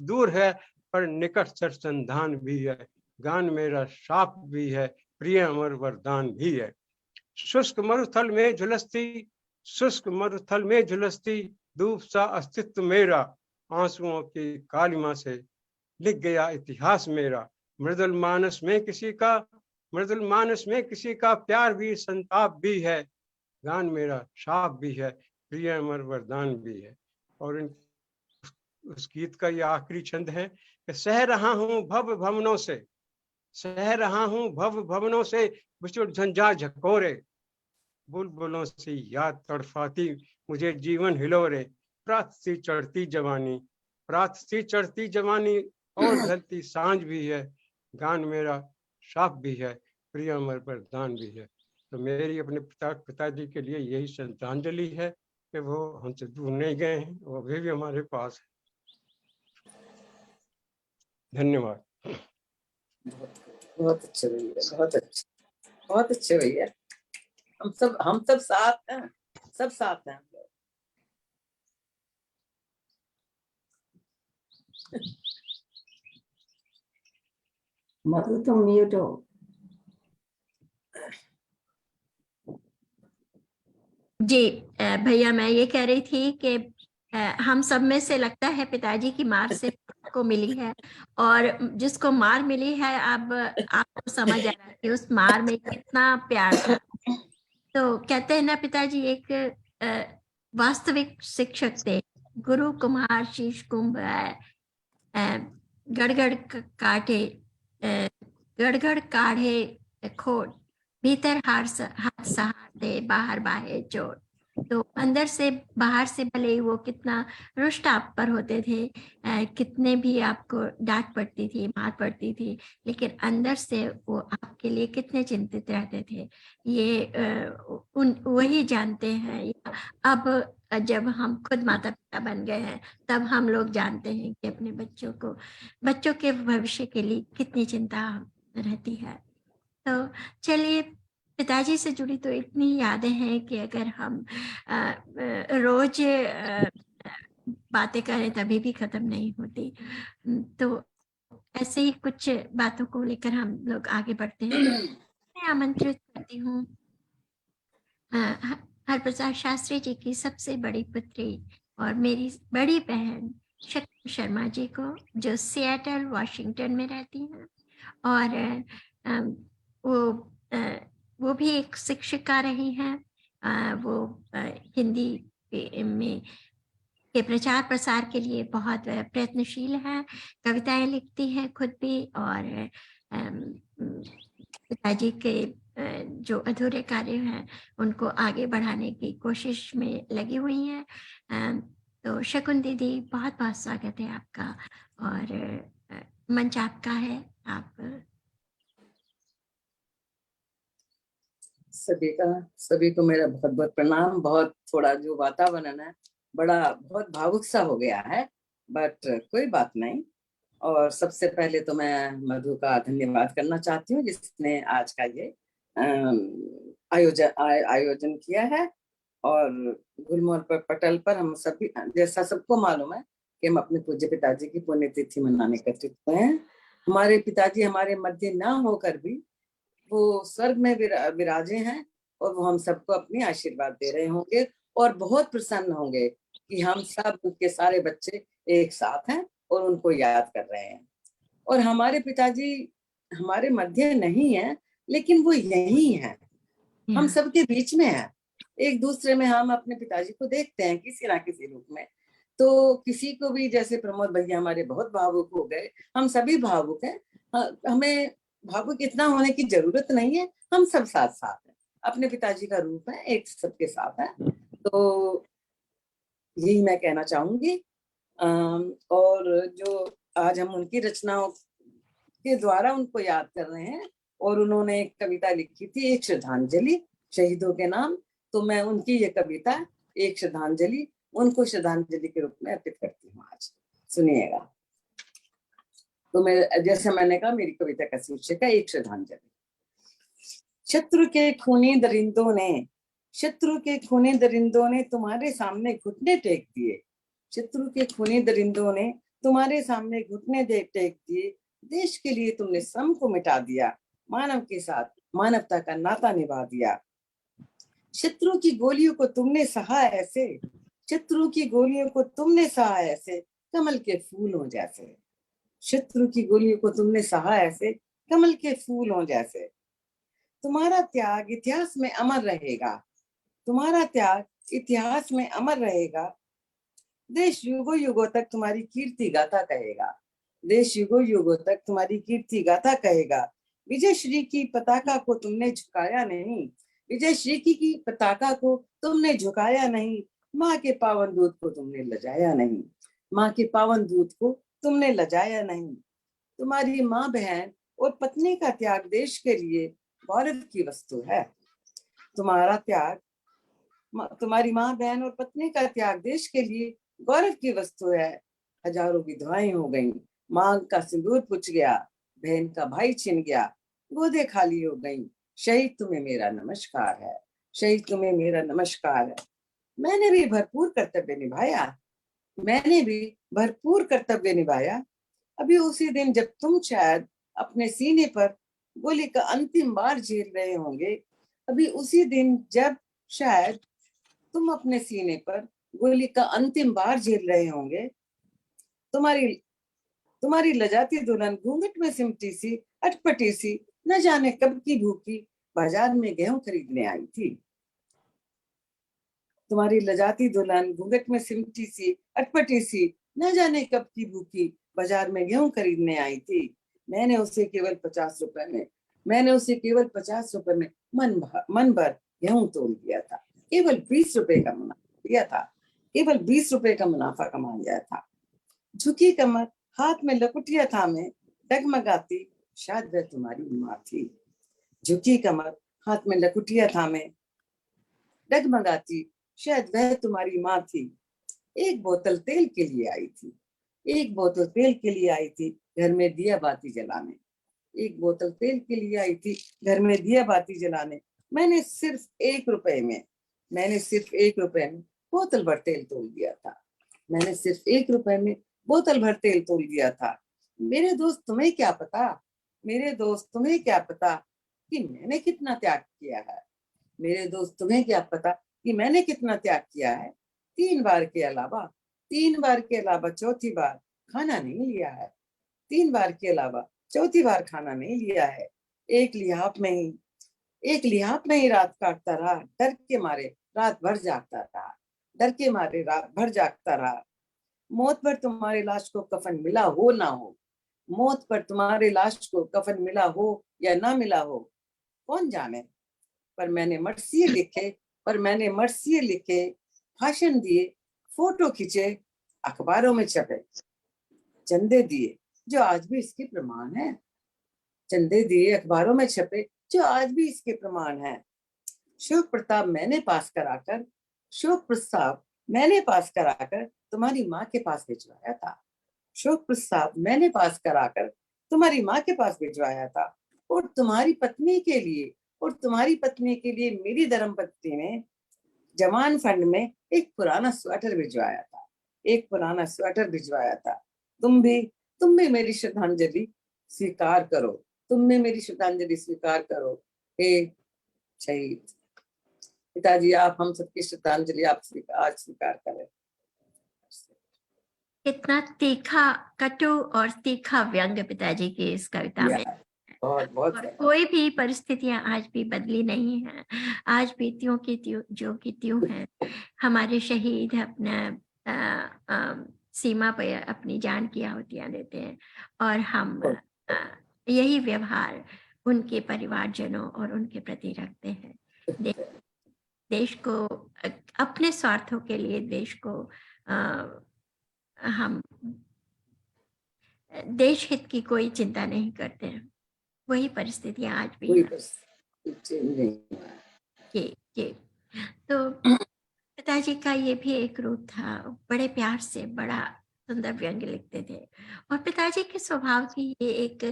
दूर है पर निकट सरसंधान भी है। गान मेरा शाप भी है, प्रिय अमर वरदान भी है। शुष्क मरुथल में झुलसती धूप सा अस्तित्व मेरा। आंसुओं की कालिमा से लिख गया इतिहास मेरा। मृदुल मानस में किसी का प्यार भी संताप भी है। गान मेरा शाप भी है, प्रिय अमर वरदान भी है। और उस गीत का ये आखिरी छंद है कि सह रहा हूँ भव भवनों से विचुर झंझा झकोरे। बुलबुलों से याद तड़फाती मुझे जीवन हिलोरे। प्रात सी चढ़ती जवानी और ढलती सांझ भी है। गान मेरा शाप भी है, प्रिय अमर वरदान भी है। तो मेरी अपने पिताजी के लिए यही श्रद्धांजलि है कि वो हमसे दूर नहीं गए हैं, वो अभी भी हमारे पास है। धन्यवाद। बहुत अच्छे भैया, बहुत अच्छे भैया। हम सब साथ हैं, सब साथ हैं हम लोग। मधु तुम म्यूट हो। जी भैया, मैं ये कह रही थी कि हम सब में से लगता है पिताजी की मार से को मिली है, और जिसको मार मिली है अब आपको समझ आ रहा है कि उस मार में कितना प्यार था। तो कहते हैं ना, पिताजी एक वास्तविक शिक्षक थे। गुरु कुम्हार शीश कुंभ गड़गड़ काढ़े खोट, भीतर हाथ सहारते बाहर बाहे चोट। तो अंदर से बाहर से भले ही वो कितना रुष्ट आप पर होते थे, कितने भी आपको डांट पड़ती थी, मार पड़ती थी, लेकिन अंदर से वो आपके लिए कितने चिंतित रहते थे, ये वही जानते हैं। अब जब हम खुद माता पिता बन गए हैं, तब हम लोग जानते हैं कि अपने बच्चों के भविष्य के लिए कितनी चिंता रहती है। तो चलिए, पिताजी से जुड़ी तो इतनी यादें हैं कि अगर हम रोज बातें करें तभी भी खत्म नहीं होती। तो ऐसे ही कुछ बातों को लेकर हम लोग आगे बढ़ते हैं। मैं आमंत्रित करती हूँ हरप्रसाद शास्त्री जी की सबसे बड़ी पुत्री और मेरी बड़ी बहन शक्ति शर्मा जी को, जो सिएटल वाशिंगटन में रहती हैं, और वो भी एक शिक्षिका रही हैं, वो हिंदी में के प्रचार प्रसार के लिए बहुत प्रयत्नशील है, कविताएं लिखती है खुद भी, और पिताजी के जो अधूरे कार्य हैं उनको आगे बढ़ाने की कोशिश में लगी हुई हैं। तो शकुन दीदी, बहुत बहुत स्वागत है आपका, और मंच आपका है। आप सभी को मेरा बहुत बहुत प्रणाम। बहुत थोड़ा जो वातावरण है बड़ा बहुत भावुक सा हो गया है, बट कोई बात नहीं। और सबसे पहले तो मैं मधु का धन्यवाद करना चाहती हूँ जिसने आज का ये आयोजन किया है। और गुलमोहर पर पटल पर हम सभी, जैसा सबको मालूम है कि हम अपने पूज्य पिताजी की पुण्यतिथि मनाने एकत्रित हुए हैं। हमारे पिताजी हमारे मध्य ना होकर भी वो स्वर्ग में विराजे हैं, और वो हम सबको अपनी आशीर्वाद दे रहे होंगे और बहुत प्रसन्न होंगे कि हम सब उनके सारे बच्चे एक साथ हैं और उनको याद कर रहे हैं। और हमारे पिताजी हमारे मध्य नहीं है, लेकिन वो यही है, हम सबके बीच में है। एक दूसरे में हम अपने पिताजी को देखते हैं किसी ना किसी रूप में। तो किसी को भी, जैसे प्रमोद भैया हमारे बहुत भावुक हो गए, हम सभी भावुक हैं। हमें भावुक इतना होने की जरूरत नहीं है, हम सब साथ साथ हैं, अपने पिताजी का रूप है, एक सबके साथ है। तो यही मैं कहना चाहूंगी। और जो आज हम उनकी रचनाओं के द्वारा उनको याद कर रहे हैं, और उन्होंने एक कविता लिखी थी, एक श्रद्धांजलि शहीदों के नाम। तो मैं उनकी ये कविता एक श्रद्धांजलि उनको श्रद्धांजलि के रूप में अर्पित करती हूँ। आज सुनिएगा। तो मैं, जैसे मैंने कहा, मेरी कविता का शीर्षक है एक श्रद्धांजलि। शत्रु के खूनी दरिंदों ने तुम्हारे सामने घुटने टेक दिए। शत्रु के खूनी दरिंदों ने तुम्हारे सामने घुटने टेक दिए। देश के लिए तुमने श्रम को मिटा दिया, मानव के साथ मानवता का नाता निभा दिया। शत्रु की गोलियों को तुमने सहा ऐसे, शत्रु की गोलियों को तुमने सहा ऐसे, कमल के फूलों जैसे। शत्रु की गोलियों को तुमने सहा ऐसे, कमल के फूलों जैसे। तुम्हारा त्याग इतिहास में अमर रहेगा, तुम्हारा त्याग इतिहास में अमर रहेगा। देश युगों युगों तक तुम्हारी कीर्ति गाथा कहेगा, देश युगों युगों तक तुम्हारी कीर्ति गाथा कहेगा। विजय श्री की पताका को तुमने झुकाया नहीं, विजय श्री की पताका को तुमने झुकाया नहीं। माँ के पावन दूत को तुमने लजाया नहीं, माँ के पावन दूत को तुमने लजाया नहीं। तुम्हारी माँ बहन और पत्नी का त्याग देश के लिए गौरव की वस्तु है। तुम्हारा त्याग, तुम्हारी माँ बहन और पत्नी का त्याग देश के लिए गौरव की वस्तु है। हजारों विधवाएं हो गईं, माँ का सिंदूर पुछ गया, बहन का भाई छिन गया, गोदे खाली हो गईं। शहीद तुम्हें मेरा नमस्कार है, शहीद तुम्हें मेरा नमस्कार है। मैंने भी भरपूर कर्तव्य निभाया, मैंने भी भरपूर कर्तव्य निभाया। अभी उसी दिन जब तुम शायद अपने सीने पर गोली का अंतिम बार झेल रहे होंगे, अभी उसी दिन जब शायद तुम अपने सीने पर गोली का अंतिम बार झेल रहे होंगे, तुम्हारी लजाती दुल्हन घूंघट में सिमटी सी अटपटी सी न जाने कब की भूखी बाजार में गेहूं खरीदने आई थी। तुम्हारी लजाती दुल्हन घूंघट में सिमटी सी अटपटी सी न जाने कब की भूखी बाजार में गेहूं खरीदने आई थी। मैंने उसे केवल 50 रुपए में मन भर गेहूं तोल दिया था, केवल 20 रुपए का मुनाफा दिया था, केवल 20 रुपए का मुनाफा कमा लिया था। झुकी कमर, हाथ में लकुटिया थामे, डगमगाती शायद वह तुम्हारी माँ थी। झुकी कमर, हाथ में लकुटिया थामे, डगमगाती शायद वह तुम्हारी माँ थी। एक बोतल तेल के लिए आई थी, एक बोतल तेल के लिए आई थी घर में दिया बाती जलाने, एक बोतल तेल के लिए आई थी घर में दिया बाती जलाने। मैंने सिर्फ 1 रुपए में बोतल भर तेल तोल दिया था, मैंने सिर्फ 1 रुपए में बोतल भर तेल तोल दिया था। मेरे दोस्त तुम्हें क्या पता, मेरे दोस्त तुम्हें क्या पता कि मैंने कितना त्याग किया है, मेरे दोस्त तुम्हें क्या पता कि मैंने कितना त्याग किया है। 3 बार के अलावा चौथी बार खाना नहीं लिया है, 3 बार के अलावा चौथी बार खाना नहीं लिया है। एक लिहाफ में ही एक लिहाफ नहीं रात काटता रहा, डर के मारे रात भर जागता रहा, डर के मारे रात भर जागता रहा। मौत पर तुम्हारी लाश को कफन मिला हो ना हो, मौत पर तुम्हारी लाश को कफन मिला हो या ना मिला हो, कौन जाने। पर मैंने मर्सिये लिखे, पर मैंने मर्सिये लिखे, भाषण दिए, फोटो खींचे, अखबारों में छपे, चंदे दिए जो आज भी इसके प्रमाण है, चंदे दिए अखबारों में छपे जो आज भी इसके प्रमाण है। शोक प्रस्ताव मैंने पास कराकर, शोक प्रस्ताव मैंने पास कराकर तुम्हारी माँ के पास भिजवाया था, शोक प्रस्ताव मैंने पास कराकर तुम्हारी माँ के पास भिजवाया था। और तुम्हारी पत्नी के लिए, और तुम्हारी पत्नी के लिए मेरी धर्मपत्नी ने जमान फंड में एक पुराना स्वेटर भिजवाया था, एक पुराना स्वेटर भिजवाया था। तुम भी मेरी श्रद्धांजलि स्वीकार करो, तुम भी मेरी श्रद्धांजलि स्वीकार करो हे शहीद। पिताजी आप हम सबकी श्रद्धांजलि आप आज स्वीकार करें। कितना तीखा, कटु और तीखा व्यंग पिताजी की इस कविता में। बहुत बहुत और कोई भी परिस्थितियां आज भी बदली नहीं है, आज भी त्यों की त्यों जो की त्यों है। हमारे शहीद अपना सीमा पर अपनी जान की आहुतियां देते हैं और हम यही व्यवहार उनके परिवारजनों और उनके प्रति रखते हैं। देश को अपने स्वार्थों के लिए, देश को हम देश हित की कोई चिंता नहीं करते हैं। वही परिस्थितियां आज भी कोई हैं। बस नहीं हुआ। ये तो पिताजी का ये भी एक रूप था, बड़े प्यार से बड़ा सुंदर व्यंग लिखते थे। और पिताजी के स्वभाव की ये एक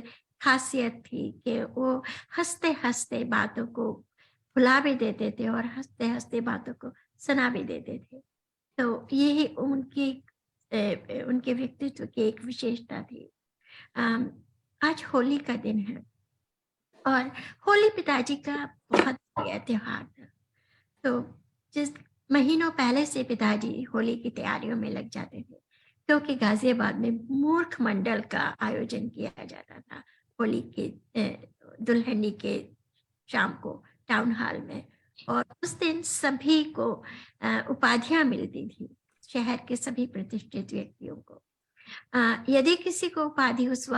खासियत थी कि वो हंसते हंसते बातों को भुला भी देते थे और हंसते हंसते बातों को सुना भी देते थे। तो यही उनके व्यक्तित्व की एक विशेषता थी। आज होली का दिन है और होली पिताजी का बहुत प्रिय त्योहार था। तो जिस महीनों पहले से पिताजी होली की तैयारियों में लग जाते थे, क्योंकि गाजियाबाद में मूर्ख मंडल का आयोजन किया जाता था होली के दुल्हनी के शाम को टाउन हॉल में। और उस दिन सभी को उपाधियां मिलती थी, शहर के सभी प्रतिष्ठित व्यक्तियों को। यदि किसी को उपाधि उस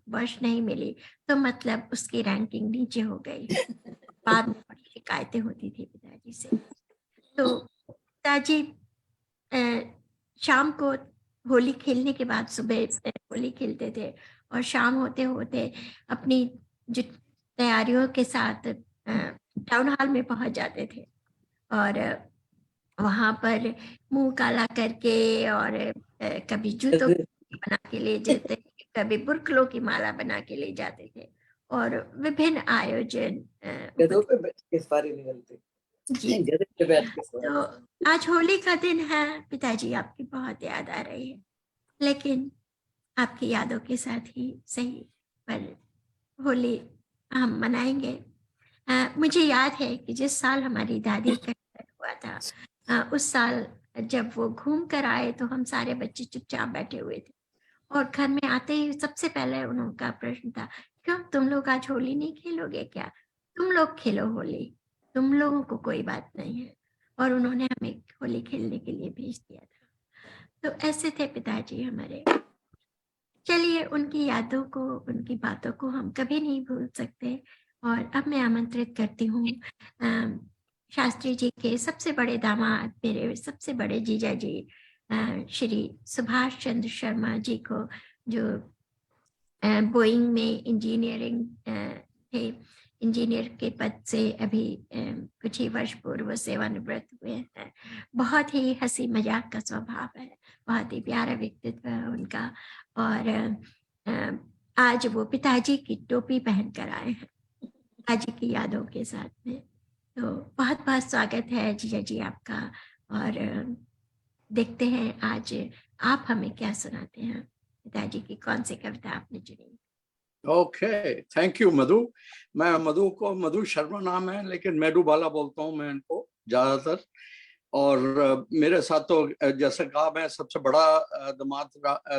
वर्ष नहीं मिली तो मतलब उसकी रैंकिंग नीचे हो गई। बाद में बड़ी शिकायतें होती थी पिताजी से। तो पिताजी शाम को होली खेलने के बाद सुबह होली खेलते थे और शाम होते होते अपनी जो तैयारियों के साथ टाउन हॉल में पहुंच जाते थे और वहां पर मुंह काला करके और कभी जूतों की बना के ले जाते, कभी बुरखलों की माला बना के ले जाते थे और विभिन्न आयोजन गधों पे बैठ के सवारी निकलते जी। गधे पे बैठ के सवारी। तो आज होली का दिन है पिताजी, आपकी बहुत याद आ रही है, लेकिन आपकी यादों के साथ ही सही पर होली हम मनाएंगे। मुझे याद है कि जिस साल हमारी दादी का हुआ था, उस साल जब वो घूम कर आए तो हम सारे बच्चे चुपचाप बैठे हुए थे और घर में आते ही सबसे पहले उनका प्रश्न था, क्यों तुम लोग आज होली नहीं खेलोगे क्या? तुम लोग खेलो होली, तुम लोगों को कोई बात नहीं है। और उन्होंने हमें होली खेलने के लिए भेज दिया था। तो ऐसे थे पिताजी हमारे। चलिए, उनकी यादों को, उनकी बातों को हम कभी नहीं भूल सकते। और अब मैं आमंत्रित करती हूँ शास्त्री जी के सबसे बड़े दामाद, मेरे सबसे बड़े जीजा जी, श्री सुभाष चंद्र शर्मा जी को, जो बोइंग में इंजीनियरिंग थे, इंजीनियर के पद से अभी कुछ ही वर्ष पूर्व सेवानिवृत्त हुए हैं। बहुत ही हंसी मजाक का स्वभाव है, बहुत ही प्यारा व्यक्तित्व है उनका। और आज वो पिताजी की टोपी पहनकर आए हैं पिताजी की यादों के साथ में। तो बहुत बहुत स्वागत है जीजा जी आपका। और देखते हैं आज आप हमें क्या सुनाते हैं। पिताजी की कौन सी कविता आपने चुनी? ओके, थैंक यू मधु। मैं मधु शर्मा नाम है, लेकिन मेडू बाला बोलता हूँ मैं इनको ज्यादातर। और मेरे साथ तो जैसे कहा, मैं सबसे बड़ा दामाद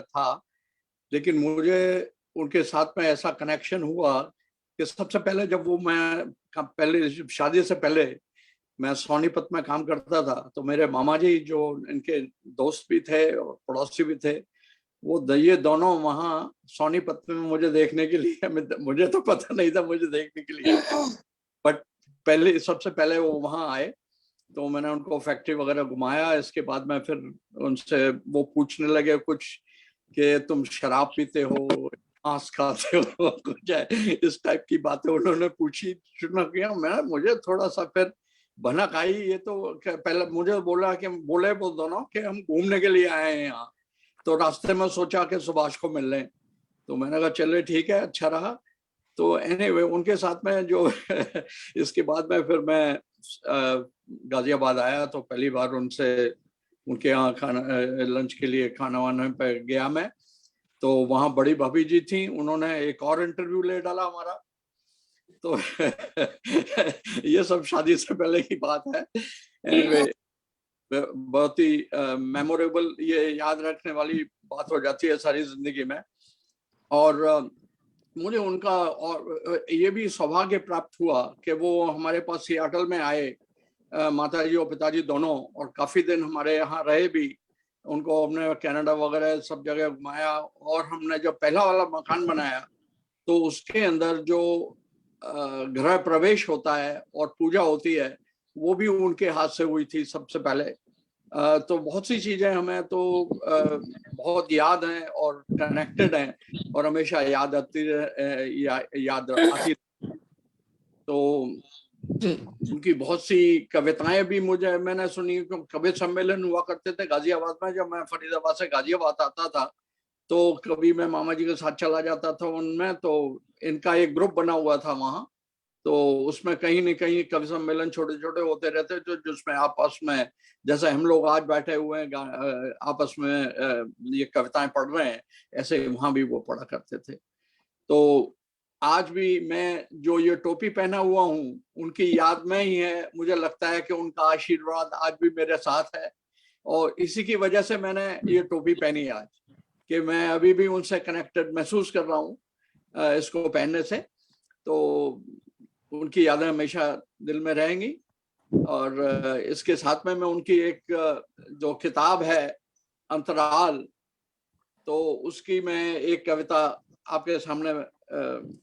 था, लेकिन मुझे उनके साथ में ऐसा कनेक्शन हुआ कि सबसे पहले जब वो मैं पहले शादी से पहले मैं सोनीपत में काम करता था, तो मेरे मामा जी जो इनके दोस्त भी थे और पड़ोसी भी थे, वो ये दोनों वहाँ सोनीपत में मुझे देखने के लिए, मुझे तो पता नहीं था मुझे देखने के लिए, बट पहले सबसे पहले वो वहाँ आए, तो मैंने उनको फैक्ट्री वगैरह घुमाया। इसके बाद मैं फिर उनसे वो पूछने लगे कुछ कि तुम शराब पीते हो, मांस खाते हो, कुछ इस टाइप की बातें उन्होंने पूछी शुरू किया। मुझे थोड़ा सा फिर भनक आई। ये तो पहले मुझे बोला कि बोले वो दोनों कि हम घूमने के लिए आए हैं यहाँ, तो रास्ते में सोचा कि सुभाष को मिल लें, तो मैंने कहा चले ठीक है, अच्छा रहा। तो एनीवे उनके साथ में जो इसके बाद में फिर मैं गाजियाबाद आया, तो पहली बार उनसे उनके यहाँ खाना लंच के लिए खाना वाना पे गया मैं, तो वहाँ बड़ी भाभी जी थी, उन्होंने एक और इंटरव्यू ले डाला हमारा। तो ये सब शादी से पहले की बात है। एनीवे बहुत ही मेमोरेबल, ये याद रखने वाली बात हो जाती है सारी जिंदगी में। और मुझे उनका और ये भी सौभाग्य प्राप्त हुआ कि वो हमारे पास सियाटल में आए, माताजी और पिताजी दोनों, और काफी दिन हमारे यहाँ रहे भी। उनको हमने कनाडा वगैरह सब जगह घुमाया, और हमने जब पहला वाला मकान बनाया तो उसके अंदर जो गृह प्रवेश होता है और पूजा होती है वो भी उनके हाथ से हुई थी सबसे पहले। तो बहुत सी चीजें हमें तो बहुत याद हैं और कनेक्टेड हैं, और हमेशा याद आती याद आती। तो उनकी बहुत सी कविताएं भी मैंने सुनी। कवि सम्मेलन हुआ करते थे गाजियाबाद में, जब मैं फरीदाबाद से गाजियाबाद आता था तो कभी मैं मामा जी के साथ चला जाता था उनमें, तो इनका एक ग्रुप बना हुआ था वहाँ, तो उसमें कहीं न कहीं कवि सम्मेलन छोटे छोटे होते रहते, जो जिसमें आपस में, जैसे हम लोग आज बैठे हुए हैं आपस में ये कविताएं पढ़ रहे हैं, ऐसे वहां भी वो पढ़ा करते थे। तो आज भी मैं जो ये टोपी पहना हुआ हूँ उनकी याद में ही है। मुझे लगता है कि उनका आशीर्वाद आज भी मेरे साथ है, और इसी की वजह से मैंने ये टोपी पहनी आज, कि मैं अभी भी उनसे कनेक्टेड महसूस कर रहा हूँ इसको पहनने से। तो उनकी यादें हमेशा दिल में रहेंगी। और इसके साथ में मैं उनकी एक जो किताब है अंतराल, तो उसकी मैं एक कविता आपके सामने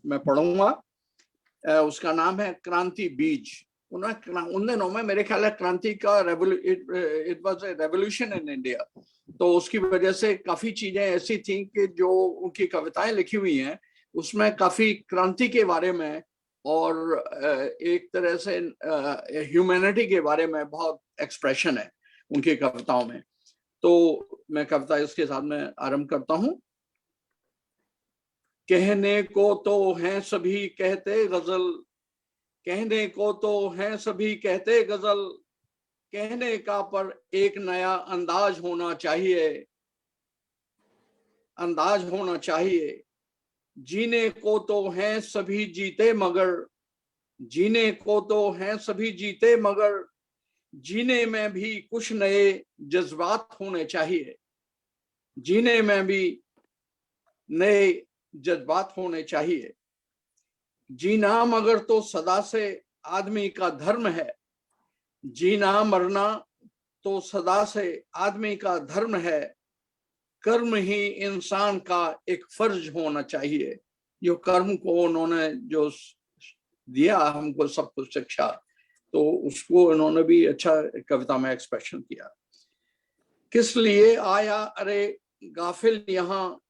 मैं पढ़ूंगा। उसका नाम है क्रांति बीज। उन दिनों में मेरे ख्याल है क्रांति का it was a revolution in India, तो उसकी वजह से काफी चीजें ऐसी थी कि जो उनकी कविताएं लिखी हुई हैं उसमें काफी क्रांति के बारे में और एक तरह से ह्यूमैनिटी के बारे में बहुत एक्सप्रेशन है उनकी कविताओं में। तो मैं कविता इसके साथ में आरंभ करता हूं। कहने को तो हैं सभी कहते गजल, कहने को तो हैं सभी कहते गजल, कहने का पर एक नया अंदाज होना चाहिए, अंदाज होना चाहिए। जीने को तो हैं सभी जीते मगर, जीने को तो हैं सभी जीते मगर, जीने में भी कुछ नए जज्बात होने चाहिए, जीने में भी नए जज्बात होने चाहिए। जीना मगर तो सदा से आदमी का धर्म है, जीना मरना तो सदा से आदमी का धर्म है, कर्म ही इंसान का एक फर्ज होना चाहिए। जो कर्म को उन्होंने जो दिया हमको सब कुछ शिक्षा, तो उसको उन्होंने भी अच्छा कविता में एक्सप्रेशन किया। किस लिए आया अरे गाफिल यहाँ,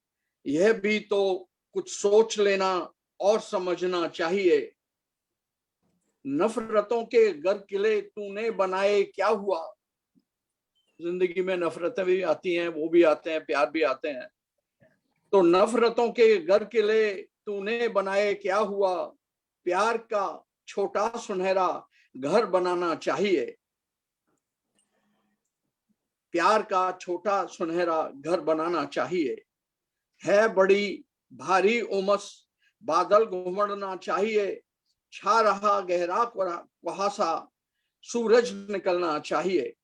यह भी तो कुछ सोच लेना और समझना चाहिए। नफरतों के घर किले तूने बनाए क्या हुआ, जिंदगी में नफरतें भी आती हैं, वो भी आते हैं, प्यार भी आते हैं। तो नफरतों के घर किले तूने बनाए क्या हुआ, प्यार का छोटा सुनहरा घर बनाना चाहिए, प्यार का छोटा सुनहरा घर बनाना चाहिए। है बड़ी भारी उमस बादल घुमड़ना चाहिए, छा रहा गहरा कुहासा सूरज निकलना चाहिए।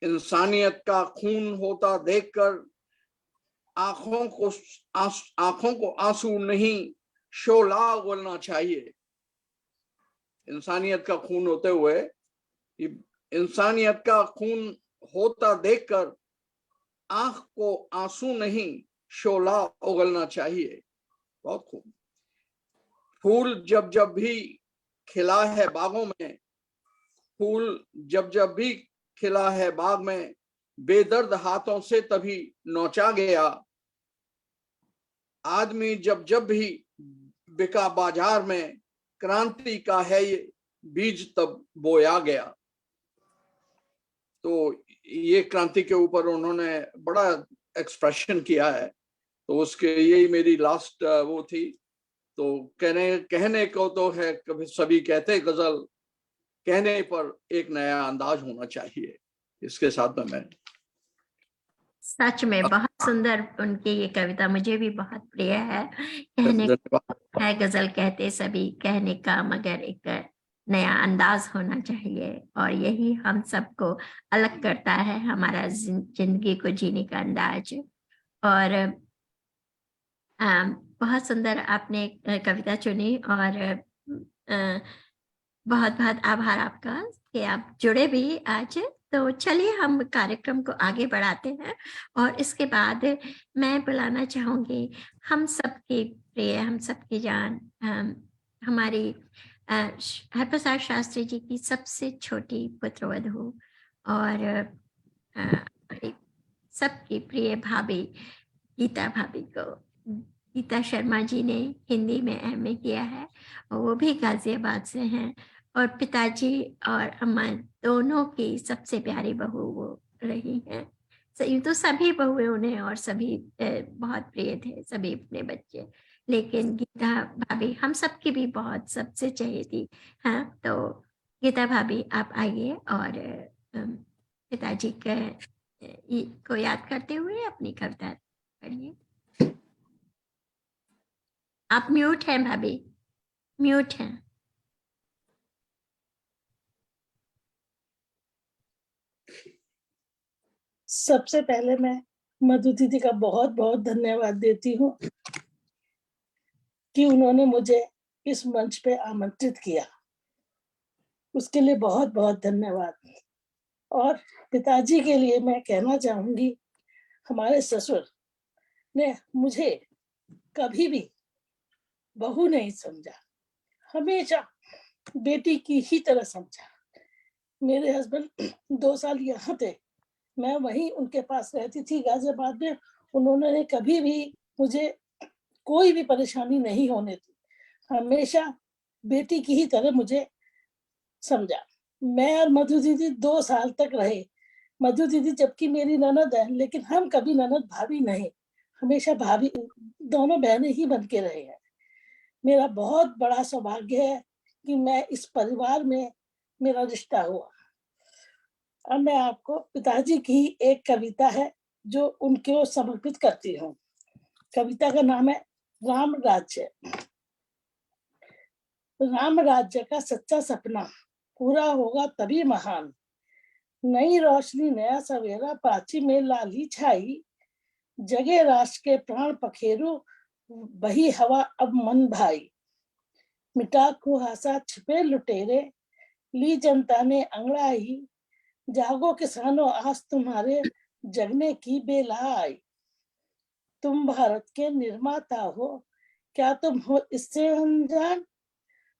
इंसानियत का खून होता देखकर आंखों को आंसू नहीं, शोला उगलना चाहिए। इंसानियत का खून होते हुए इंसानियत का खून होता देखकर आंख को आंसू नहीं शोला उगलना चाहिए। बहुत खूब। फूल जब जब भी खिला है बागों में, फूल जब जब भी खिला है बाग में, बेदर्द हाथों से तभी नोचा गया। आदमी जब जब भी बिका बाजार में, क्रांति का है ये बीज तब बोया गया। तो ये क्रांति के ऊपर उन्होंने बड़ा एक्सप्रेशन किया है। तो उसके यही मेरी लास्ट वो थी। तो कहने को तो है, कभी सभी कहते गजल, कहने पर एक नया अंदाज होना चाहिए। इसके साथ में मैं सच में बहुत सुंदर उनकी ये कविता मुझे भी बहुत प्रिय है। कहने है गजल कहते सभी, कहने का मगर एक नया अंदाज होना चाहिए, और यही हम सबको अलग करता है, हमारा जिंदगी को जीने का अंदाज। और बहुत सुंदर आपने कविता चुनी, और बहुत बहुत आभार आपका कि आप जुड़े भी आज। तो चलिए हम कार्यक्रम को आगे बढ़ाते हैं, और इसके बाद मैं बुलाना चाहूंगी हम सबकी प्रिय, हम सबकी जान, हमारी हरप्रसाद शास्त्री जी की सबसे छोटी पुत्रवधू और सबकी प्रिय भाभी गीता भाभी को। गीता शर्मा जी ने हिंदी में एमए किया है, और वो भी गाजियाबाद से हैं, और पिताजी और अम्मा दोनों की सबसे प्यारी बहू वो रही हैं। तो सभी बहुएं उन्हें और सभी बहुत प्रिय थे, सभी अपने बच्चे, लेकिन गीता भाभी हम सबकी भी बहुत सबसे चहेती। हाँ, तो गीता भाभी आप आइए और पिताजी को याद करते हुए अपनी कविता पढ़िए। आप म्यूट हैं भाभी, म्यूट हैं। सबसे पहले मैं मधु दीदी का बहुत बहुत धन्यवाद देती हूँ कि उन्होंने मुझे इस मंच पे आमंत्रित किया, उसके लिए बहुत बहुत धन्यवाद। और पिताजी के लिए मैं कहना चाहूंगी, हमारे ससुर ने मुझे कभी भी बहू नहीं समझा, हमेशा बेटी की ही तरह समझा। मेरे हस्बैंड 2 साल यहाँ थे, मैं वहीं उनके पास रहती थी गाजियाबाद में। उन्होंने कभी भी मुझे कोई भी परेशानी नहीं होने दी, हमेशा बेटी की ही तरह मुझे समझा। मैं और मधु दीदी 2 साल तक रहे। मधु दीदी जबकि मेरी ननद है, लेकिन हम कभी ननद भाभी नहीं, हमेशा भाभी, दोनों बहनें ही बन के रहे हैं। मेरा बहुत बड़ा सौभाग्य है कि मैं इस परिवार में मेरा रिश्ता हुआ। अब मैं आपको पिताजी की एक कविता है जो उनको समर्पित करती हूँ। कविता का नाम है राम राज्य। राम राज्य का सच्चा सपना पूरा होगा तभी महान, नई रोशनी नया सवेरा प्राची में लाली छाई, जगे राष्ट्र के प्राण पखेरु बही हवा अब मन भाई, मिटा कुहासा छिपे लुटेरे ली जनता ने अंगड़ाई, जागो किसानों आज तुम्हारे जगने की बेला आई, तुम भारत के निर्माता हो क्या तुम हो इससे अनजान,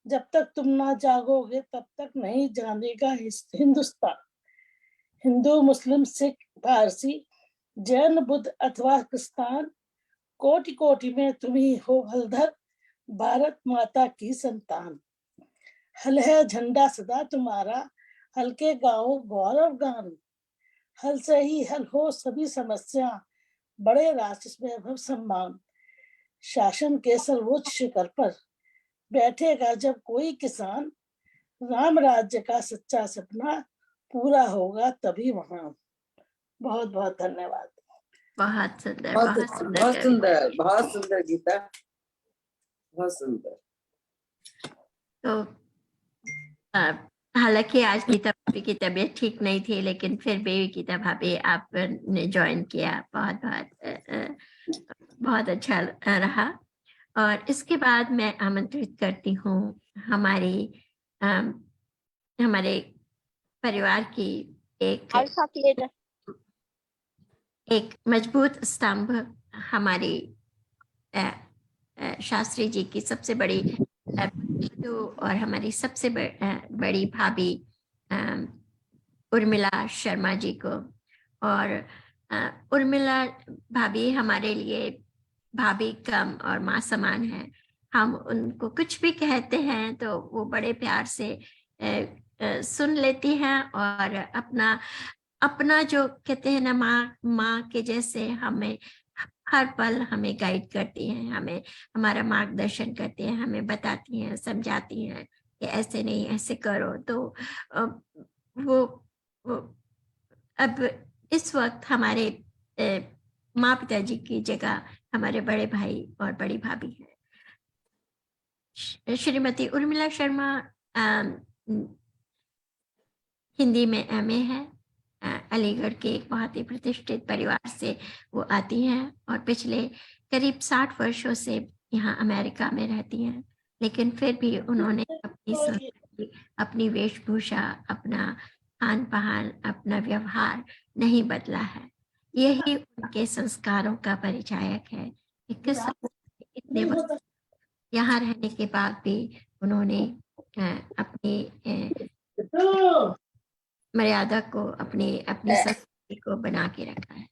जब तक तुम ना जागोगे तब तक नहीं जानेगा हिंदुस्तान। हिंदू मुस्लिम सिख पारसी जैन बुद्ध अथवा क्रिस्तान, कोटि कोटि में तुम ही हो हलधर भारत माता की संतान। हल है झंडा सदा तुम्हारा हल्के गाओ गौरव गान, हल से ही हल हो सभी समस्या बड़े राष्ट्र वैभव सम्मान, शासन के सर्वोच्च शिखर पर बैठेगा जब कोई किसान, राम राज्य का सच्चा सपना पूरा होगा तभी वहां। बहुत बहुत धन्यवाद। बहुत सुंदर, बहुत बहुत सुंदर, बहुत सुंदर, बहुत सुंदर गीता, बहुत सुंदर। तो हालांकि आज गीता भाभी की तबीयत ठीक नहीं थी, लेकिन फिर भी गीता भाभी आपने ज्वाइन किया, बहुत बहुत बहुत अच्छा रहा। और इसके बाद मैं आमंत्रित करती हूँ हमारे परिवार की एक मजबूत स्तंभ, हमारी शास्त्री जी की सबसे बड़ी और हमारी सबसे बड़ी भाभी उर्मिला शर्मा जी को। और उर्मिला भाभी हमारे लिए भाभी कम और माँ समान है। हम उनको कुछ भी कहते हैं तो वो बड़े प्यार से सुन लेती हैं और अपना जो कहते हैं ना, माँ के जैसे हमें हर पल हमें गाइड करती हैं, हमें हमारा मार्गदर्शन करती हैं, हमें बताती हैं, समझाती हैं कि ऐसे नहीं ऐसे करो। तो वो अब इस वक्त हमारे माँ पिताजी की जगह हमारे बड़े भाई और बड़ी भाभी है। श्रीमती उर्मिला शर्मा हिंदी में MA है। अलीगढ़ के एक बहुत ही प्रतिष्ठित परिवार से वो आती हैं और पिछले करीब 60 वर्षों से यहाँ अमेरिका में रहती हैं, लेकिन फिर भी उन्होंने अपनी संस्कृति, अपनी वेशभूषा, अपना खान पान, अपना व्यवहार नहीं बदला है। यही उनके संस्कारों का परिचायक है कि किस इतने वर्ष यहाँ रहने के बाद भी उन्होंने अपनी मर्यादा को, अपनी संस्कृति को बना के रखा है।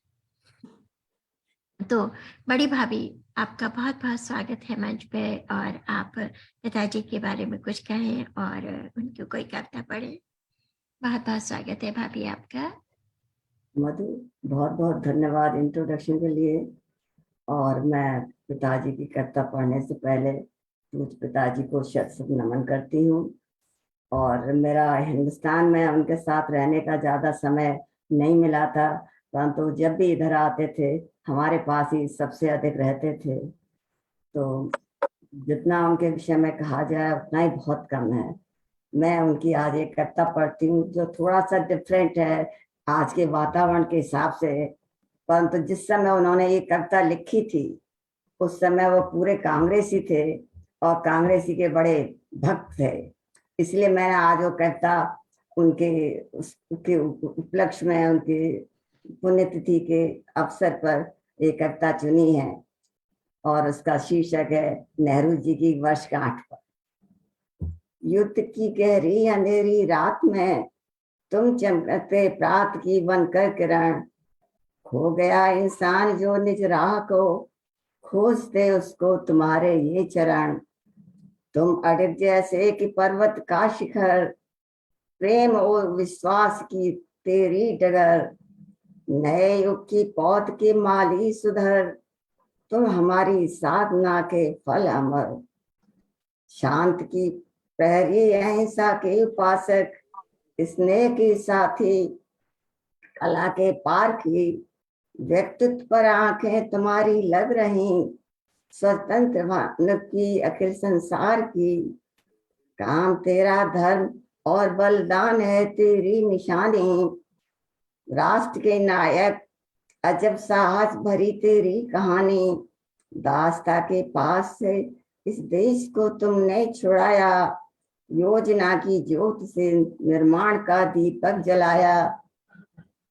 तो बड़ी भाभी, आपका बहुत बहुत स्वागत है मंच पे, और आप पिताजी के बारे में कुछ कहें और उनकी कोई कविता पढ़ें। बहुत बहुत स्वागत है भाभी आपका। मधु, बहुत बहुत धन्यवाद इंट्रोडक्शन के लिए। और मैं पिताजी की कविता पढ़ने से पहले पूज्य पिताजी को शत नमन करती हूँ। और मेरा हिंदुस्तान में उनके साथ रहने का ज़्यादा समय नहीं मिला था, परंतु जब भी इधर आते थे हमारे पास ही सबसे अधिक रहते थे। तो जितना उनके विषय में कहा जाए उतना ही बहुत कम है। मैं उनकी आज एक कविता पढ़ती हूँ जो थोड़ा सा डिफरेंट है आज के वातावरण के हिसाब से, परंतु जिस समय उन्होंने ये कविता लिखी थी उस समय वो पूरे कांग्रेसी थे और कांग्रेसी के बड़े भक्त थे। इसलिए मैंने आज वो कविता उनके उपलक्ष्य में, उनकी पुण्यतिथि के अवसर पर एक कविता चुनी है और उसका शीर्षक है नेहरू जी की वर्षगांठ पर। युद्ध की गहरी अंधेरी रात में तुम चमकते प्रात की बनकर किरण, खो गया इंसान जो निज राह को, खोजते उसको तुम्हारे ये चरण। तुम अडिग जैसे कि पर्वत का शिखर, प्रेम और विश्वास की तेरी डगर, नए युग की पौध के माली सुधर, तुम हमारी साधना के फल अमर। शांत की प्रहरी अहिंसा के उपासक, स्नेह के साथी, कला के पारखी, व्यक्तित्व पर आंखें तुम्हारी लग रही, स्वतंत्र मानव की अखिल संसार की। काम तेरा धर्म और बलिदान है तेरी निशानी, राष्ट्र के नायक अजब साहस भरी तेरी कहानी। दास्ता के पास से इस देश को तुमने छुड़ाया, योजना की ज्योत से निर्माण का दीपक जलाया।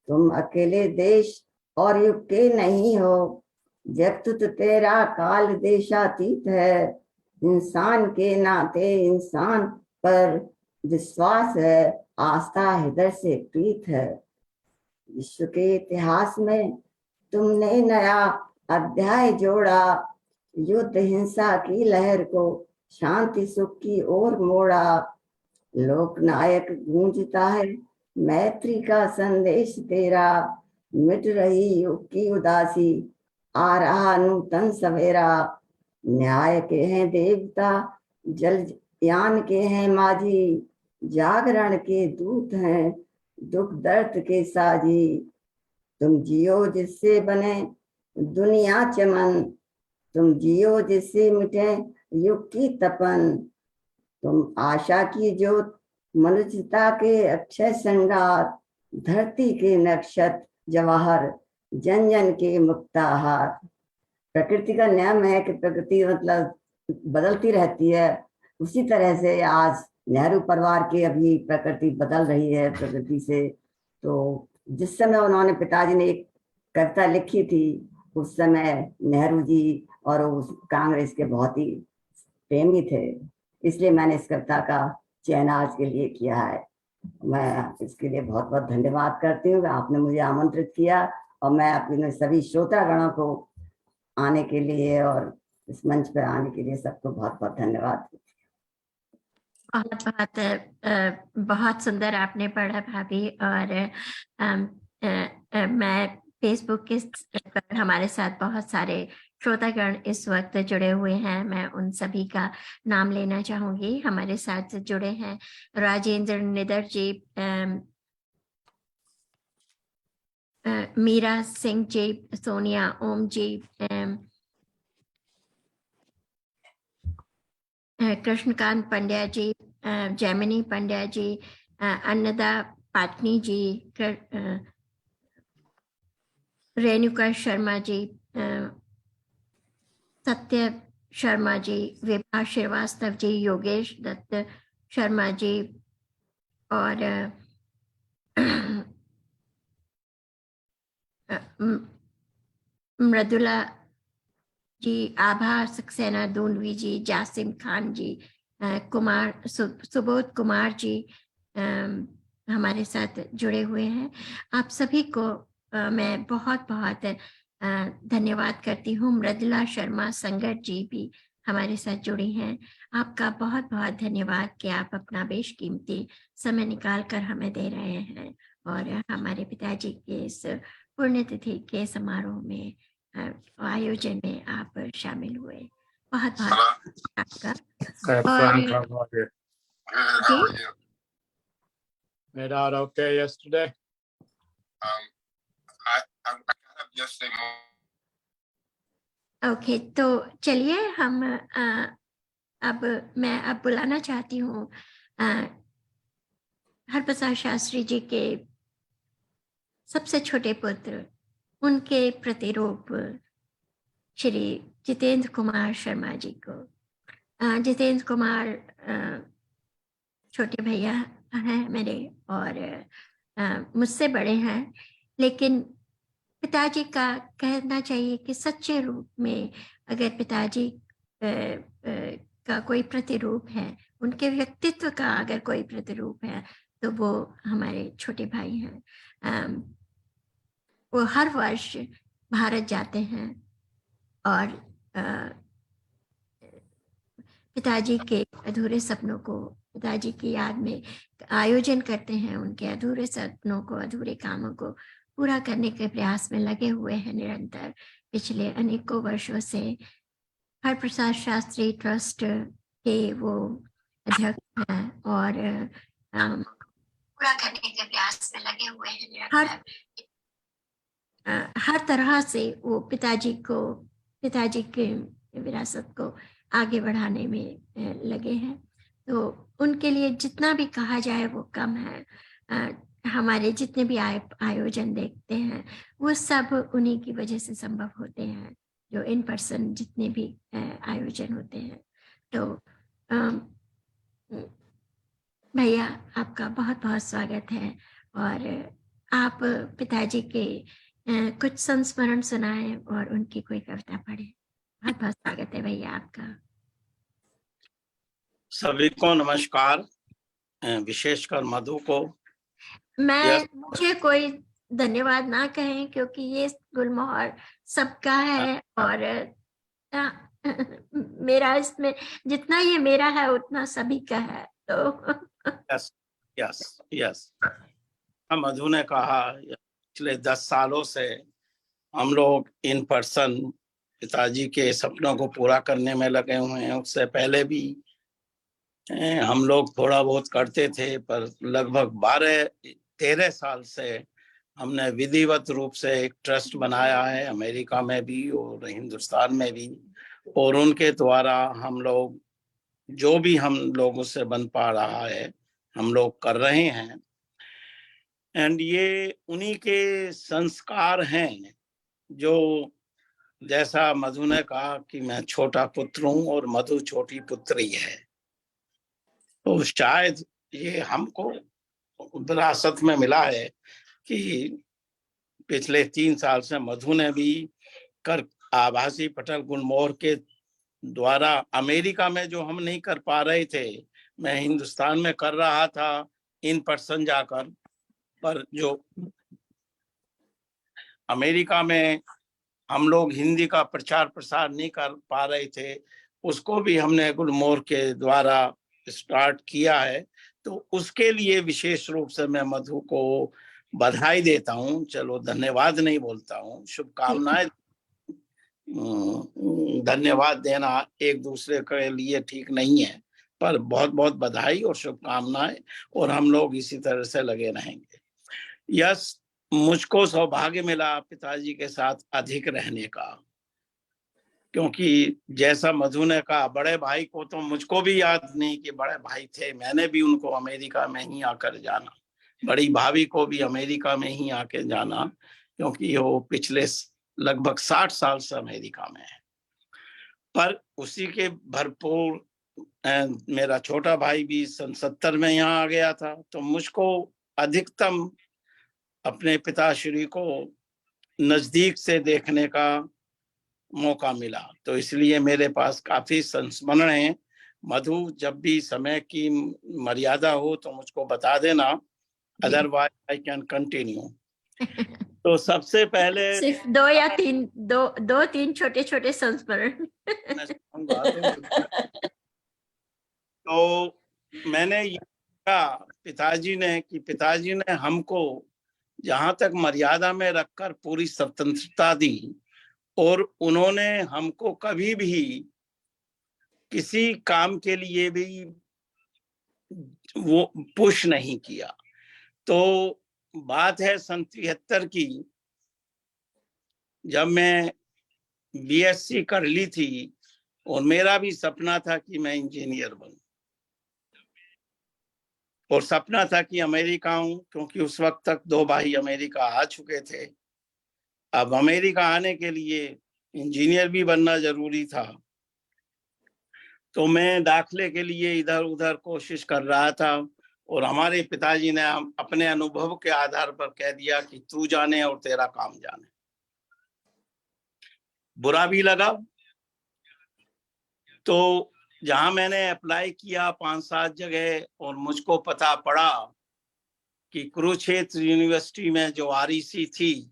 तुम अकेले देश और युग के नहीं हो, जब तुझ तेरा काल देशातीत है। इंसान के नाते इंसान पर विश्वास है, आस्था हृदय से प्रीत है। विश्व के इतिहास में तुमने नया अध्याय जोड़ा, युद्ध हिंसा की लहर को शांति सुख की ओर मोड़ा। लोकनायक गूंजता है मैत्री का संदेश तेरा, मिट रही युग की उदासी, आ रहा नूतन सवेरा। न्याय के हैं देवता, जल यान के हैं माझी, जागरण के दूत हैं, दुख दर्द के साजी। तुम जियो जिससे बने दुनिया चमन, तुम जियो जिससे मिटे युग की तपन। तुम आशा की ज्योत, मनुष्यता के अक्षय श्रृंगार, धरती के नक्षत्र जवाहर, जन जन के मुक्ताहार। प्रकृति का नियम है कि प्रकृति मतलब बदलती रहती है, उसी तरह से आज नेहरू परिवार की अभी प्रकृति बदल रही है प्रकृति से। तो जिस समय उन्होंने, पिताजी ने एक कविता लिखी थी, उस समय नेहरू जी और उस कांग्रेस के बहुत ही प्रेमी थे, इसलिए मैंने इस कविता का चयन आज के लिए किया है। मैं इसके लिए बहुत बहुत धन्यवाद करती हूँ कि आपने मुझे आमंत्रित किया, और मैं अपने सभी श्रोतागणों को आने के लिए और इस मंच पर आने के लिए सबको बहुत बहुत धन्यवाद। बहुत बहुत बहुत सुंदर आपने पढ़ा भाभी। और मैं फेसबुक के पर हमारे साथ बहुत सारे श्रोतागण इस वक्त जुड़े हुए हैं, मैं उन सभी का नाम लेना चाहूंगी। हमारे साथ जुड़े हैं राजेंद्र निदर जी, मीरा सिंह जी, सोनिया ओम जी, कृष्णकांत पंड्या जी, जैमिनी पंड्या जी, अन्नदा पाटनी जी, रेणुका शर्मा जी, सत्य शर्मा जी, विभा श्रीवास्तव जी, योगेश दत्त शर्मा जी, और मृदुला जी, आभा सक्सेना दूनवी जी, जासिम खान जी, कुमार सुबोध कुमार जी हमारे साथ जुड़े हुए हैं। आप सभी को मैं बहुत बहुत धन्यवाद करती हूँ। मृदुला शर्मा संगत जी भी हमारे साथ जुड़ी हैं। आपका बहुत बहुत धन्यवाद कि आप अपना बेशकीमती समय निकाल कर हमें दे रहे हैं और हमारे पिताजी के इस पुण्यतिथि के समारोह में, आयोजन में आप शामिल हुए। बहुत बहुत आपका। जी, Made out okay yesterday? Okay, तो चलिए हम अब मैं बुलाना चाहती हूँ हरप्रसाद शास्त्री जी के सबसे छोटे पुत्र, उनके प्रतिरूप श्री जितेंद्र कुमार शर्मा जी को। जितेंद्र कुमार छोटे भैया हैं मेरे और मुझसे बड़े हैं, लेकिन पिताजी का कहना चाहिए कि सच्चे रूप में अगर पिताजी का कोई प्रतिरूप है, उनके व्यक्तित्व का अगर कोई प्रतिरूप है, तो वो हमारे छोटे भाई हैं। वो हर वर्ष भारत जाते हैं और पिताजी के अधूरे सपनों को, पिताजी की याद में आयोजन करते हैं, उनके अधूरे सपनों को, अधूरे कामों को पूरा करने के प्रयास में लगे हुए हैं निरंतर पिछले अनेकों वर्षों से। हरप्रसाद शास्त्री ट्रस्ट के वो अध्यक्ष हैं और पूरा करने के प्रयास में लगे हुए हैं निरंतर। हर तरह से वो पिताजी के विरासत को आगे बढ़ाने में लगे हैं। तो उनके लिए जितना भी कहा जाए वो कम है। हमारे जितने भी आयोजन देखते हैं वो सब उन्हीं की वजह से संभव होते हैं, जो इन पर्सन जितने भी आयोजन होते हैं। तो भैया, आपका बहुत बहुत स्वागत है और आप पिताजी के कुछ संस्मरण सुनाएं और उनकी कोई कविता पढ़ें। बहुत बहुत स्वागत है भैया आपका। सभी को नमस्कार, विशेषकर मधु को। मुझे कोई धन्यवाद ना कहें क्योंकि ये गुलमोहर सबका है और मेरा इसमें जितना ये मेरा है उतना सभी का है। तो यस मधु ने कहा पिछले 10 सालों से हम लोग इन पर्सन पिताजी के सपनों को पूरा करने में लगे हुए हैं। उससे पहले भी हम लोग थोड़ा बहुत करते थे, पर लगभग 12-13 साल से हमने विधिवत रूप से एक ट्रस्ट बनाया है, अमेरिका में भी और हिंदुस्तान में भी, और उनके द्वारा हम लोग जो भी हम लोगों से बन पा रहा है हम लोग कर रहे हैं। एंड ये उन्हीं के संस्कार हैं जो जैसा मधु ने कहा कि मैं छोटा पुत्र हूं और मधु छोटी पुत्री है, तो शायद ये हमको विरासत में मिला है कि पिछले 3 साल से मधु ने भी कर आभासी पटल गुलमोहर के द्वारा अमेरिका में जो हम नहीं कर पा रहे थे, मैं हिंदुस्तान में कर रहा था इन पर्सन जाकर, पर जो अमेरिका में हम लोग हिंदी का प्रचार प्रसार नहीं कर पा रहे थे, उसको भी हमने गुलमोहर के द्वारा स्टार्ट किया है। तो उसके लिए विशेष रूप से मैं मधु को बधाई देता हूँ। चलो धन्यवाद नहीं बोलता हूँ, शुभकामनाएं। धन्यवाद देना एक दूसरे के लिए ठीक नहीं है, पर बहुत बहुत बधाई और शुभकामनाएं, और हम लोग इसी तरह से लगे रहेंगे। यस, मुझको सौभाग्य मिला पिताजी के साथ अधिक रहने का, क्योंकि जैसा मधु ने कहा, बड़े भाई को तो मुझको भी याद नहीं कि बड़े भाई थे, मैंने भी उनको अमेरिका में ही आकर जाना। बड़ी भाभी को भी अमेरिका में ही आके जाना, क्योंकि वो पिछले लगभग 60 साल से अमेरिका में है। पर उसी के भरपूर मेरा छोटा भाई भी सन 70 में यहाँ आ गया था, तो मुझको अधिकतम अपने पिताश्री को नजदीक से देखने का मौका मिला, तो इसलिए मेरे पास काफी संस्मरण है। मधु, जब भी समय की मर्यादा हो तो मुझको बता देना, अदरवाइज आई कैन कंटिन्यू। तो सबसे पहले सिर्फ 2 या 3 छोटे छोटे संस्मरण। तो मैंने ये कहा पिताजी ने हमको जहां तक मर्यादा में रखकर पूरी स्वतंत्रता दी, और उन्होंने हमको कभी भी किसी काम के लिए भी वो पुश नहीं किया। तो बात है सन 73 की, जब मैं बीएससी कर ली थी, और मेरा भी सपना था कि मैं इंजीनियर बनूं, और सपना था कि अमेरिका आऊं, क्योंकि उस वक्त तक 2 भाई अमेरिका आ चुके थे। अब अमेरिका आने के लिए इंजीनियर भी बनना जरूरी था, तो मैं दाखिले के लिए इधर उधर कोशिश कर रहा था, और हमारे पिताजी ने अपने अनुभव के आधार पर कह दिया कि तू जाने और तेरा काम जाने। बुरा भी लगा। तो जहां मैंने अप्लाई किया 5-7 जगह, और मुझको पता पड़ा कि कुरुक्षेत्र यूनिवर्सिटी में जो आरईसी थी,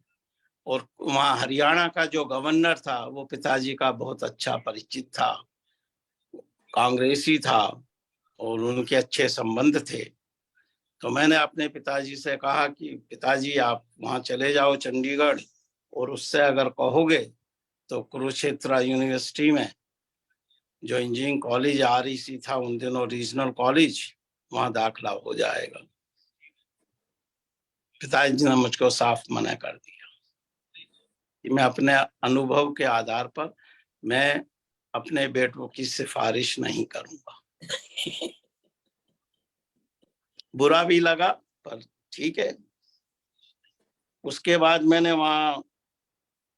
और वहाँ हरियाणा का जो गवर्नर था वो पिताजी का बहुत अच्छा परिचित था, कांग्रेसी था, और उनके अच्छे संबंध थे। तो मैंने अपने पिताजी से कहा कि पिताजी आप वहाँ चले जाओ चंडीगढ़, और उससे अगर कहोगे तो कुरुक्षेत्र यूनिवर्सिटी में जो इंजीनियरिंग कॉलेज आरईसी था उन दिनों रीजनल कॉलेज, वहाँ दाखिला हो जाएगा। पिताजी ने मुझको साफ मना कर दिया कि मैं अपने अनुभव के आधार पर मैं अपने बेटों की सिफारिश नहीं करूंगा। बुरा भी लगा, पर ठीक है। उसके बाद मैंने वहाँ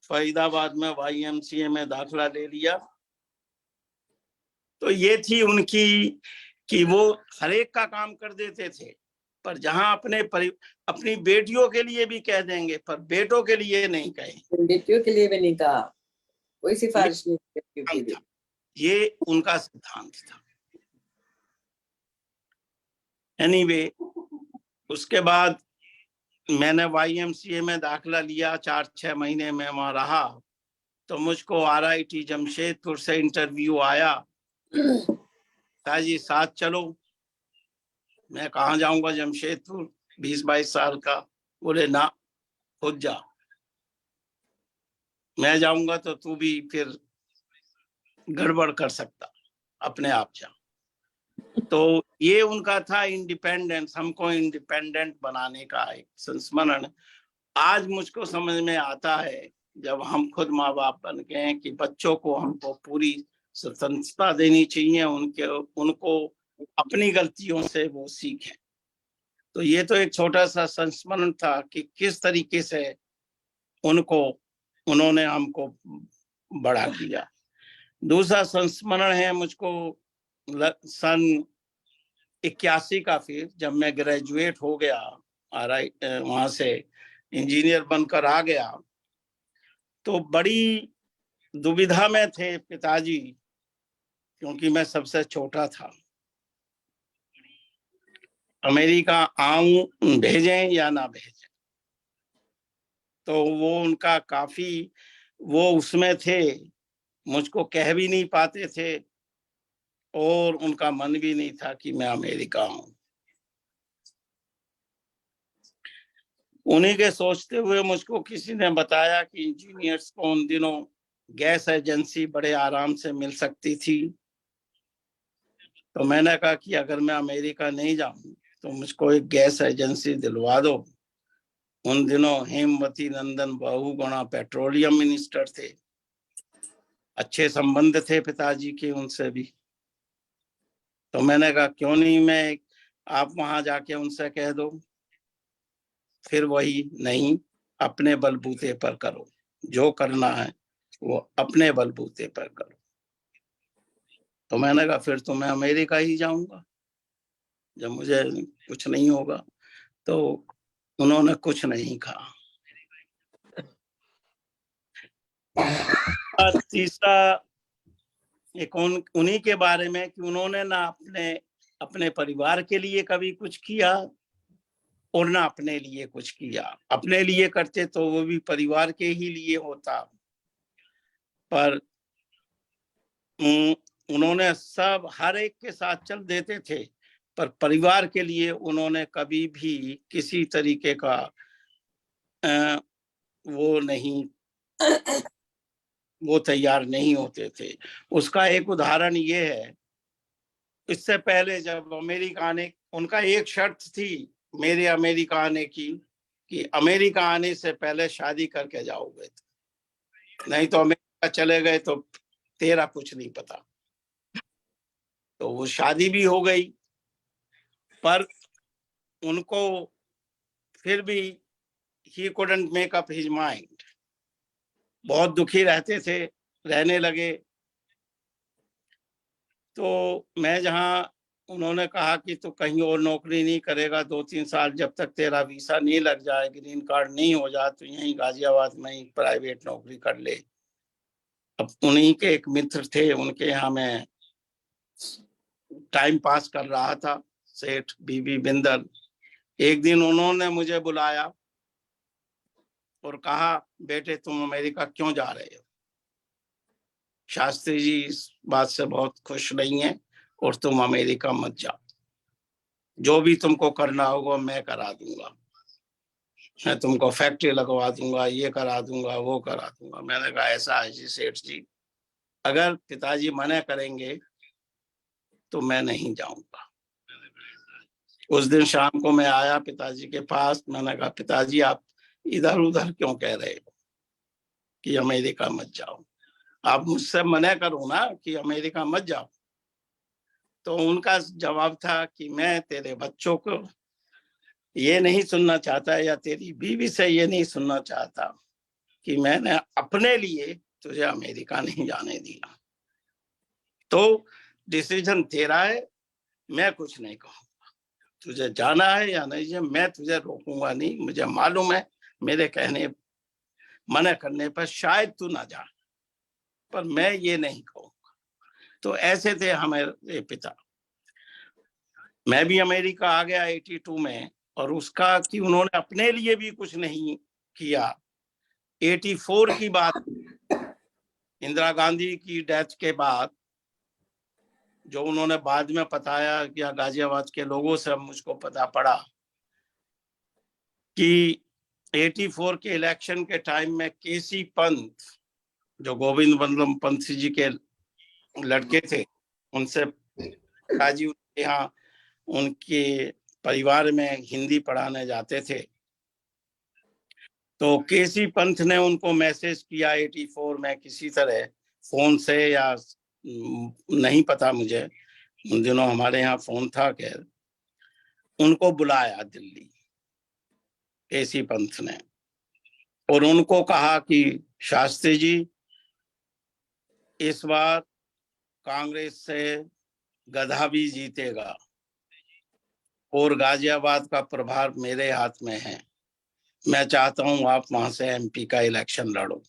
फरीदाबाद में YMCA में दाखिला ले लिया। तो ये थी उनकी कि वो हर एक का काम कर देते थे, पर जहां अपनी बेटियों के लिए भी कह देंगे, पर बेटों के लिए नहीं कहें। बेटियों के लिए भी नहीं कहा, कोई सिफारिश नहीं की। ये उनका सिद्धांत था। एनीवे, उसके बाद मैंने YMCA में दाखिला लिया, 4-6 महीने में वहां रहा। तो मुझको RIT जमशेदपुर से इंटरव्यू आया, ताजी साथ चलो। मैं कहाँ जाऊंगा जमशेदपुर, 20-22 साल का। बोले ना, खुद जा, मैं जाऊंगा तो तू भी फिर गड़बड़ कर सकता, अपने आप जा। तो ये उनका था इंडिपेंडेंस, हमको इंडिपेंडेंट बनाने का एक संस्मरण। आज मुझको समझ में आता है, जब हम खुद माँ बाप बन गए हैं, कि बच्चों को हमको पूरी स्वतंत्रता देनी चाहिए, उनको अपनी गलतियों से वो सीखें। तो ये तो एक छोटा सा संस्मरण था कि किस तरीके से उन्होंने हमको बड़ा किया। दूसरा संस्मरण है मुझको सन 81 का, फिर जब मैं ग्रेजुएट हो गया वहां से इंजीनियर बनकर आ गया, तो बड़ी दुविधा में थे पिताजी, क्योंकि मैं सबसे छोटा था। अमेरिका आऊं, भेजें या ना भेजें, तो वो उनका काफी वो उसमें थे, मुझको कह भी नहीं पाते थे और उनका मन भी नहीं था कि मैं अमेरिका आऊं। उन्हीं के सोचते हुए मुझको किसी ने बताया कि इंजीनियर्स को उन दिनों गैस एजेंसी बड़े आराम से मिल सकती थी। तो मैंने कहा कि अगर मैं अमेरिका नहीं जाऊं तो मुझको एक गैस एजेंसी दिलवा दो। उन दिनों हेमवती नंदन बहुगुणा पेट्रोलियम मिनिस्टर थे, अच्छे संबंध थे पिताजी के उनसे भी। तो मैंने कहा क्यों नहीं, मैं आप वहां जाके उनसे कह दो। फिर वही, नहीं, अपने बलबूते पर करो, जो करना है वो अपने बलबूते पर करो। तो मैंने कहा फिर तो मैं अमेरिका ही जाऊंगा जब मुझे कुछ नहीं होगा। तो उन्होंने कुछ नहीं कहा। तीसरा एक उन्हीं के बारे में कि उन्होंने ना अपने परिवार के लिए कभी कुछ किया और ना अपने लिए कुछ किया। अपने लिए करते तो वो भी परिवार के ही लिए होता, पर उन्होंने सब हर एक के साथ चल देते थे, पर परिवार के लिए उन्होंने कभी भी किसी तरीके का वो तैयार नहीं होते थे। उसका एक उदाहरण ये है, इससे पहले जब अमेरिका आने, उनका एक शर्त थी मेरे अमेरिका आने की कि अमेरिका आने से पहले शादी करके जाओगे, नहीं तो अमेरिका चले गए तो तेरा कुछ नहीं पता। तो वो शादी भी हो गई, पर उनको फिर भी he couldn't make up his mind। बहुत दुखी रहते थे, रहने लगे। तो मैं जहां, उन्होंने कहा कि तू कहीं और नौकरी नहीं करेगा 2-3 साल, जब तक तेरा वीसा नहीं लग जाए, ग्रीन कार्ड नहीं हो जाए, तो यहीं गाजियाबाद में ही प्राइवेट नौकरी कर ले। अब उन्हीं के एक मित्र थे, उनके यहाँ मैं टाइम पास कर रहा था, सेठ बीबी बिंदल। एक दिन उन्होंने मुझे बुलाया और कहा बेटे तुम अमेरिका क्यों जा रहे हो? शास्त्री जी इस बात से बहुत खुश नहीं है और तुम अमेरिका मत जाओ, जो भी तुमको करना होगा मैं करा दूंगा, मैं तुमको फैक्ट्री लगवा दूंगा, ये करा दूंगा, वो करा दूंगा। मैंने कहा ऐसा है जी सेठ जी, अगर पिताजी मना करेंगे तो मैं नहीं जाऊंगा। उस दिन शाम को मैं आया पिताजी के पास, मैंने कहा पिताजी आप इधर उधर क्यों कह रहे हो कि अमेरिका मत जाओ, आप मुझसे मना करो ना कि अमेरिका मत जाओ। तो उनका जवाब था कि मैं तेरे बच्चों को ये नहीं सुनना चाहता या तेरी बीवी से ये नहीं सुनना चाहता कि मैंने अपने लिए तुझे अमेरिका नहीं जाने दिया। तो डिसीजन तेरा है, मैं कुछ नहीं कहूंगा, तुझे जाना है या नहीं, मैं तुझे रोकूंगा नहीं। मुझे मालूम है मेरे कहने मना करने पर शायद तू ना जा, पर मैं ये नहीं कहूंगा। तो ऐसे थे हमारे पिता। मैं भी अमेरिका आ गया 82 में, और उसका कि उन्होंने अपने लिए भी कुछ नहीं किया। 84 की बात, इंदिरा गांधी की डेथ के बाद, जो उन्होंने बाद में बताया कि गाजियाबाद के लोगों से मुझको पता पड़ा कि 84 के इलेक्शन के टाइम में केसी पंत, जो गोविंद बल्लभ पंत जी के लड़के थे, उनसे पिताजी उनके यहाँ उनके परिवार में हिंदी पढ़ाने जाते थे। तो केसी पंत ने उनको मैसेज किया 84 में किसी तरह, फोन से या नहीं पता मुझे, उन दिनों हमारे यहाँ फोन था, खैर उनको बुलाया दिल्ली केसी पंत ने, और उनको कहा कि शास्त्री जी इस बार कांग्रेस से गधा भी जीतेगा और गाजियाबाद का प्रभार मेरे हाथ में है। मैं चाहता हूं आप वहां से एमपी का इलेक्शन लड़ो।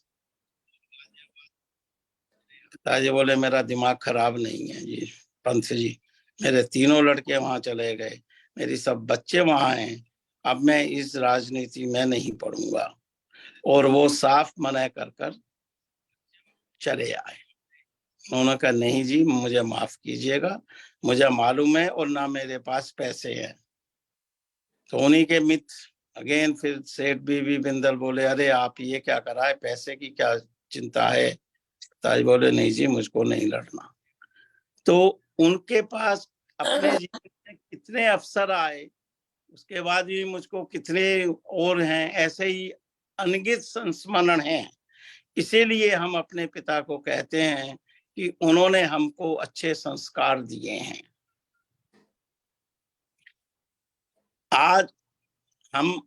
पिताजी बोले मेरा दिमाग खराब नहीं है जी पंत जी, मेरे तीनों लड़के वहां चले गए, मेरी सब बच्चे वहां हैं, अब मैं इस राजनीति में नहीं पढ़ूंगा। और वो साफ मना कर कर चले आए। उन्होंने कहा नहीं जी मुझे माफ कीजिएगा, मुझे मालूम है और ना मेरे पास पैसे हैं। तो उन्हीं के मित्र अगेन फिर सेठ बीबी बिंदल बोले अरे आप ये क्या करा है, पैसे की क्या चिंता है। ताज बोले नहीं जी मुझको नहीं लड़ना। तो उनके पास अपने जीवन में कितने अवसर आए, उसके बाद भी मुझको कितने और हैं, ऐसे ही अनगिनत संस्मरण हैं। इसीलिए हम अपने पिता को कहते हैं कि उन्होंने हमको अच्छे संस्कार दिए हैं। आज हम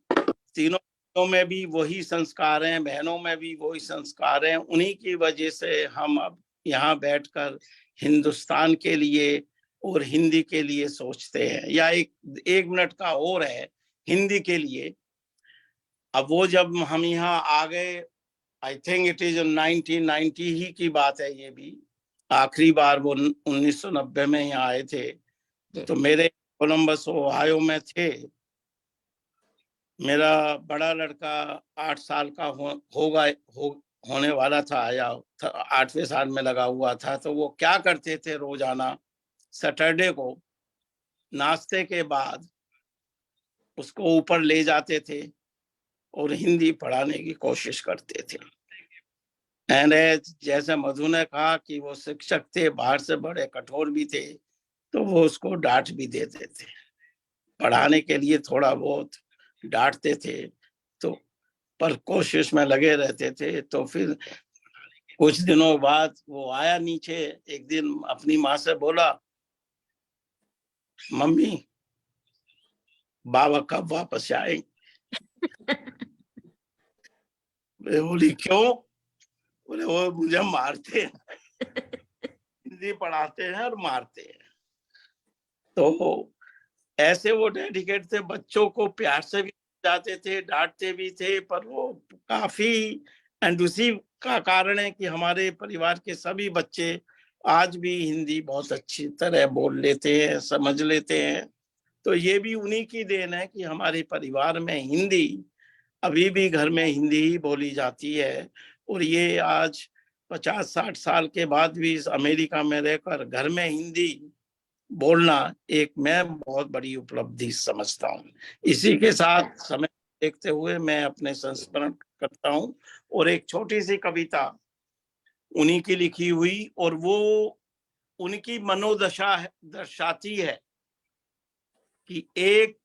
तीनों में भी वही संस्कार हैं, बहनों में भी वही संस्कार हैं। उन्हीं की वजह से हम अब यहाँ बैठकर हिंदुस्तान के लिए और हिंदी के लिए सोचते हैं। या एक मिनट का और है हिंदी के लिए। अब वो जब हम यहाँ आ गए, आई थिंक इट इज 1990 ही की बात है, ये भी आखिरी बार वो 1990 में यहाँ आए थे। तो मेरे कोलंबस ओहायो में थे। मेरा बड़ा लड़का 8 साल का होने वाला था या 8वें साल में लगा हुआ था। तो वो क्या करते थे, रोजाना सैटरडे को नाश्ते के बाद उसको ऊपर ले जाते थे और हिंदी पढ़ाने की कोशिश करते थे। एंड जैसे मधु ने कहा कि वो शिक्षक थे, बाहर से बड़े कठोर भी थे, तो वो उसको डांट भी देते थे, पढ़ाने के लिए थोड़ा बहुत डांटते थे, तो पर कोशिश में लगे रहते थे। तो फिर कुछ दिनों बाद वो आया नीचे, एक दिन अपनी माँ से बोला मम्मी बाबा कब वापस आए। बोली क्यों? बोले वो मुझे मारते हैं, हिंदी पढ़ाते हैं और मारते हैं। तो ऐसे वो डेडिकेट थे, बच्चों को प्यार से भी जाते थे, डांटते भी थे, पर वो काफी एंड उसी का कारण है कि हमारे परिवार के सभी बच्चे आज भी हिंदी बहुत अच्छी तरह बोल लेते हैं, समझ लेते हैं। तो ये भी उन्हीं की देन है कि हमारे परिवार में हिंदी अभी भी घर में हिंदी ही बोली जाती है। और ये आज 50-60 साल के बाद भी इस अमेरिका में रहकर घर में हिंदी बोलना एक मैं बहुत बड़ी उपलब्धि समझता हूँ। इसी के साथ समय देखते हुए मैं अपने संस्मरण करता हूँ और एक छोटी सी कविता उन्हीं की लिखी हुई, और वो उनकी मनोदशा दर्शाती है कि एक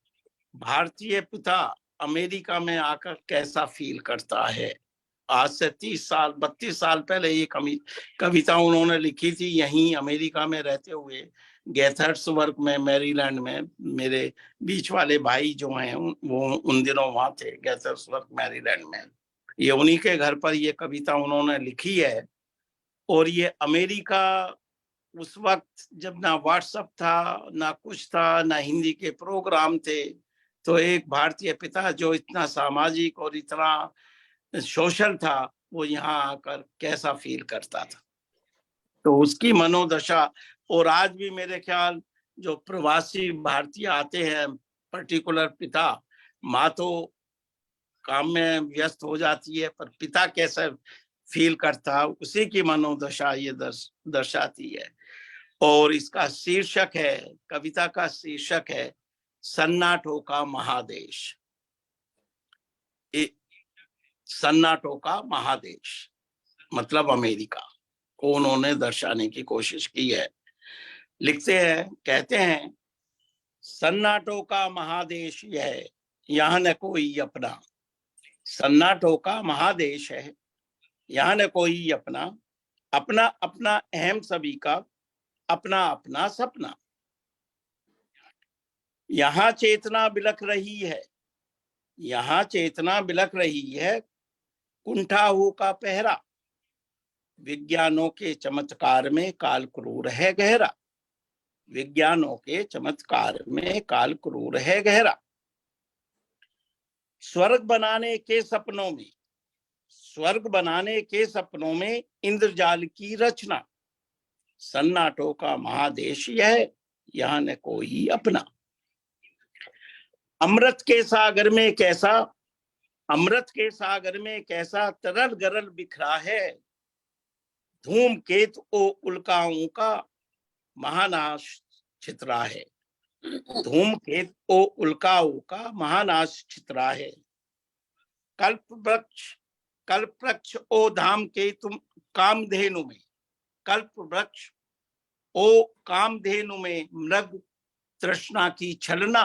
भारतीय पिता अमेरिका में आकर कैसा फील करता है। आज से 32 साल पहले ये कविता उन्होंने लिखी थी, यहीं अमेरिका में रहते हुए गैथर्सबर्ग में, मैरीलैंड में। मेरे बीच वाले भाई जो हैं वो उन दिनों वहां थे, गैथर्सबर्ग मैरीलैंड में। ये उन्हीं के घर पर ये कविता उन्होंने लिखी है। और ये अमेरिका उस वक्त जब ना व्हाट्सएप था, ना कुछ था, ना हिंदी के प्रोग्राम थे, तो एक भारतीय पिता जो इतना सामाजिक और इतना सोशल था, वो यहाँ आकर कैसा फील करता था। तो उसकी मनोदशा। और आज भी मेरे ख्याल जो प्रवासी भारतीय आते हैं, पर्टिकुलर पिता, माँ तो काम में व्यस्त हो जाती है, पर पिता कैसा फील करता, उसी की मनोदशा ये दर्शाती है। और इसका शीर्षक है, कविता का शीर्षक है सन्नाटों का महादेश। सन्नाटों का महादेश मतलब अमेरिका को उन्होंने दर्शाने की कोशिश की है। लिखते हैं, कहते हैं सन्नाटों का महादेश यह, यहाँ न कोई अपना। सन्नाटों का महादेश है, यहाँ न कोई अपना, अपना अपना अहम सभी का, अपना अपना सपना। यहाँ चेतना बिलख रही है, यहाँ चेतना बिलख रही है, कुंठाऊ का पहरा। विज्ञानों के चमत्कार में काल क्रूर है गहरा, विज्ञानों के चमत्कार में काल क्रूर है गहरा। स्वर्ग बनाने के सपनों में, स्वर्ग बनाने के सपनों में इंद्रजाल की रचना, सन्नाटों का महादेश यह, यहाँ न कोई अपना। अमृत के सागर में कैसा, अमृत के सागर में कैसा तरल गरल बिखरा है, धूमकेतु ओ उल्काओं का महानाश छितरा है, धूमकेतु ओ उल्काओं का महानाश छितरा है। कल्प वृक्ष ओ धाम के तुम कामधेनु में, कल्प वृक्ष ओ कामधेनु में मृग तृष्णा की छलना,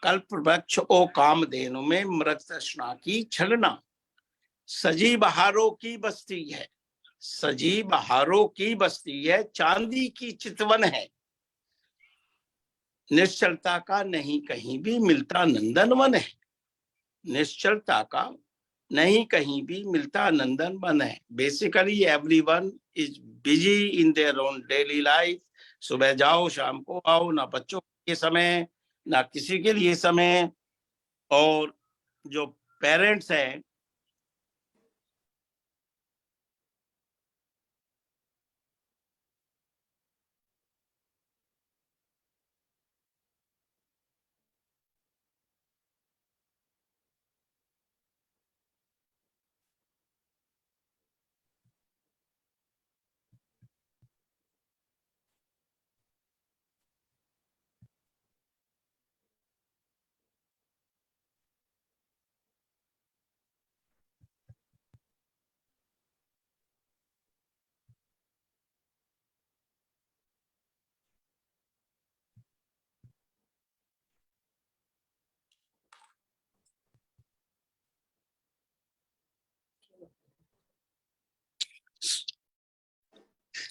कल्प वृक्ष ओ कामधेनु में मृग तृष्णा की छलना। सजी बहारों की बस्ती है, सजी बहारों की बस्ती है, चांदी की चितवन है, निश्चलता का नहीं कहीं भी मिलता नंदनवन है, निश्चलता का नहीं कहीं भी मिलता नंदनवन है। Basically everyone is busy in their own daily life. सुबह जाओ शाम को आओ, ना बच्चों के समय ना किसी के लिए समय। और जो पेरेंट्स हैं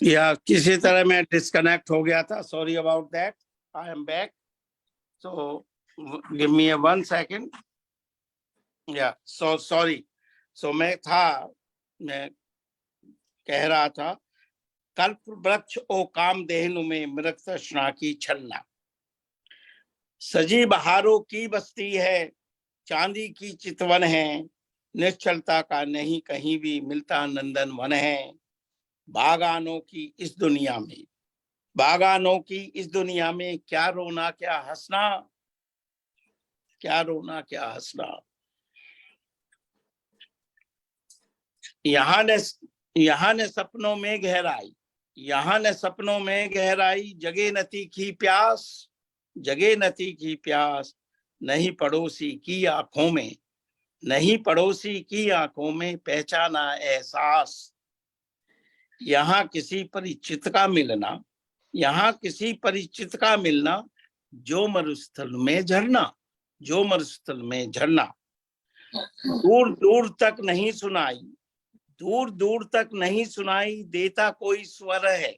या किसी तरह मैं डिस्कनेक्ट हो गया था, sorry about that. I am back, so give me 1 second. या सॉरी, मैं कह रहा था कल्प वृक्ष ओ कामधेनु में मृग तृष्णा की छलना। सजी बहारों की बस्ती है, चांदी की चितवन है, निश्चलता का नहीं कहीं भी मिलता नंदन वन है। बागानों की इस दुनिया में, बागानों की इस दुनिया में क्या रोना क्या हंसना, क्या रोना क्या हंसना। यहाँ ने सपनों में गहराई, यहाँ ने सपनों में गहराई, जगे न तीखी प्यास, जगे न तीखी प्यास, नहीं पड़ोसी की आंखों में, नहीं पड़ोसी की आंखों में पहचाना एहसास। यहाँ किसी परिचित का मिलना, यहाँ किसी परिचित का मिलना, जो मरुस्थल में झरना, जो मरुस्थल में झरना। दूर दूर तक नहीं सुनाई, दूर दूर तक नहीं सुनाई देता कोई स्वर है,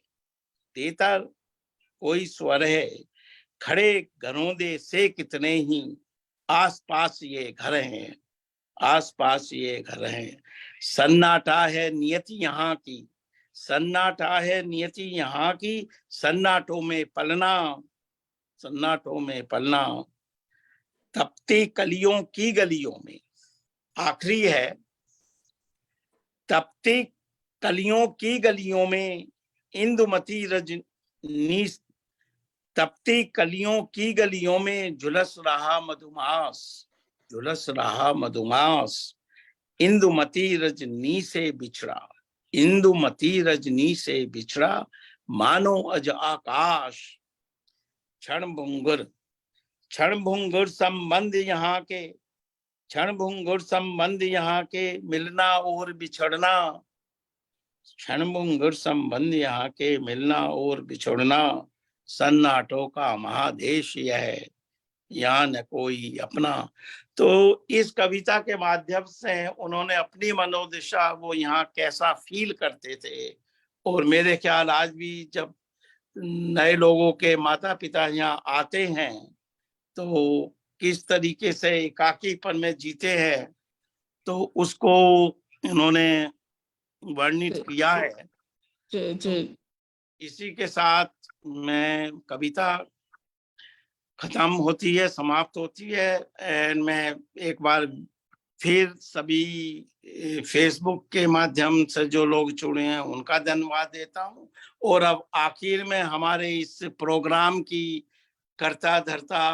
देता कोई स्वर है। खड़े घरोंदे से कितने ही आसपास ये घर हैं, आसपास ये घर हैं। सन्नाटा है नियति यहाँ की, सन्नाटा है नियति यहाँ की, सन्नाटों में पलना, सन्नाटों में पलना। तपती कलियों की गलियों में, आखिरी है, तपती कलियों की गलियों में इंदुमती रजनी, तपती कलियों की गलियों में झुलस रहा मधुमास, झुलस रहा मधुमास। इंदुमती रजनी से बिछड़ा, इंदुमती रजनी से बिछड़ा, मानो अज आकाश। क्षण भंगुर, क्षण भंगुर संबंध यहाँ के, क्षण भंगुर संबंध यहाँ के, मिलना और बिछड़ना। क्षण भंगुर संबंध यहाँ के, मिलना और बिछड़ना। सन्नाटों का महादेश यह है, यहाँ न कोई अपना। तो इस कविता के माध्यम से उन्होंने अपनी मनोदशा, वो यहाँ कैसा फील करते थे। और मेरे ख्याल आज भी जब नए लोगों के माता पिता यहाँ आते हैं तो किस तरीके से एकाकीपन में जीते हैं, तो उसको इन्होंने वर्णित जी। किया है। जी जी इसी के साथ मैं कविता खत्म होती है, समाप्त होती है। एंड मैं एक बार फिर सभी फेसबुक के माध्यम से जो लोग जुड़े हैं उनका धन्यवाद देता हूं। और अब आखिर में हमारे इस प्रोग्राम की करता धरता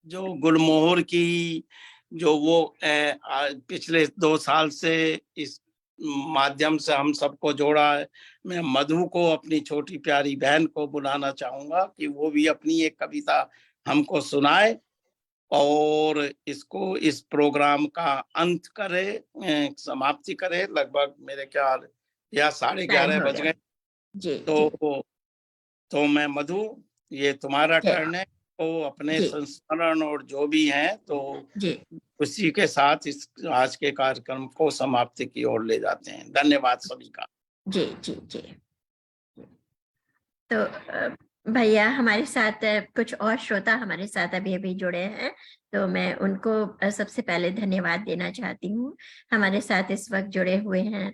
जो गुलमोहर की जो वो पिछले 2 साल से इस माध्यम से हम सबको जोड़ा है, मैं मधु को, अपनी छोटी प्यारी बहन को बुलाना चाहूंगा कि वो भी अपनी एक कविता हमको सुनाए और इसको, इस प्रोग्राम का अंत करे, समाप्ति करे। लगभग मेरे ख्याल या 11:30 हो बज गया। गए। जी जी तो मैं मधु, ये तुम्हारा जी टर्न है। तो अपने जी संस्मरण और जो भी हैं तो जी उसी के साथ इस आज के कार्यक्रम को समाप्ति की ओर ले जाते हैं। धन्यवाद सभी का। जी जी जी। तो भैया हमारे साथ कुछ और श्रोता हमारे साथ अभी अभी जुड़े हैं, तो मैं उनको सबसे पहले धन्यवाद देना चाहती हूँ। हमारे साथ इस वक्त जुड़े हुए हैं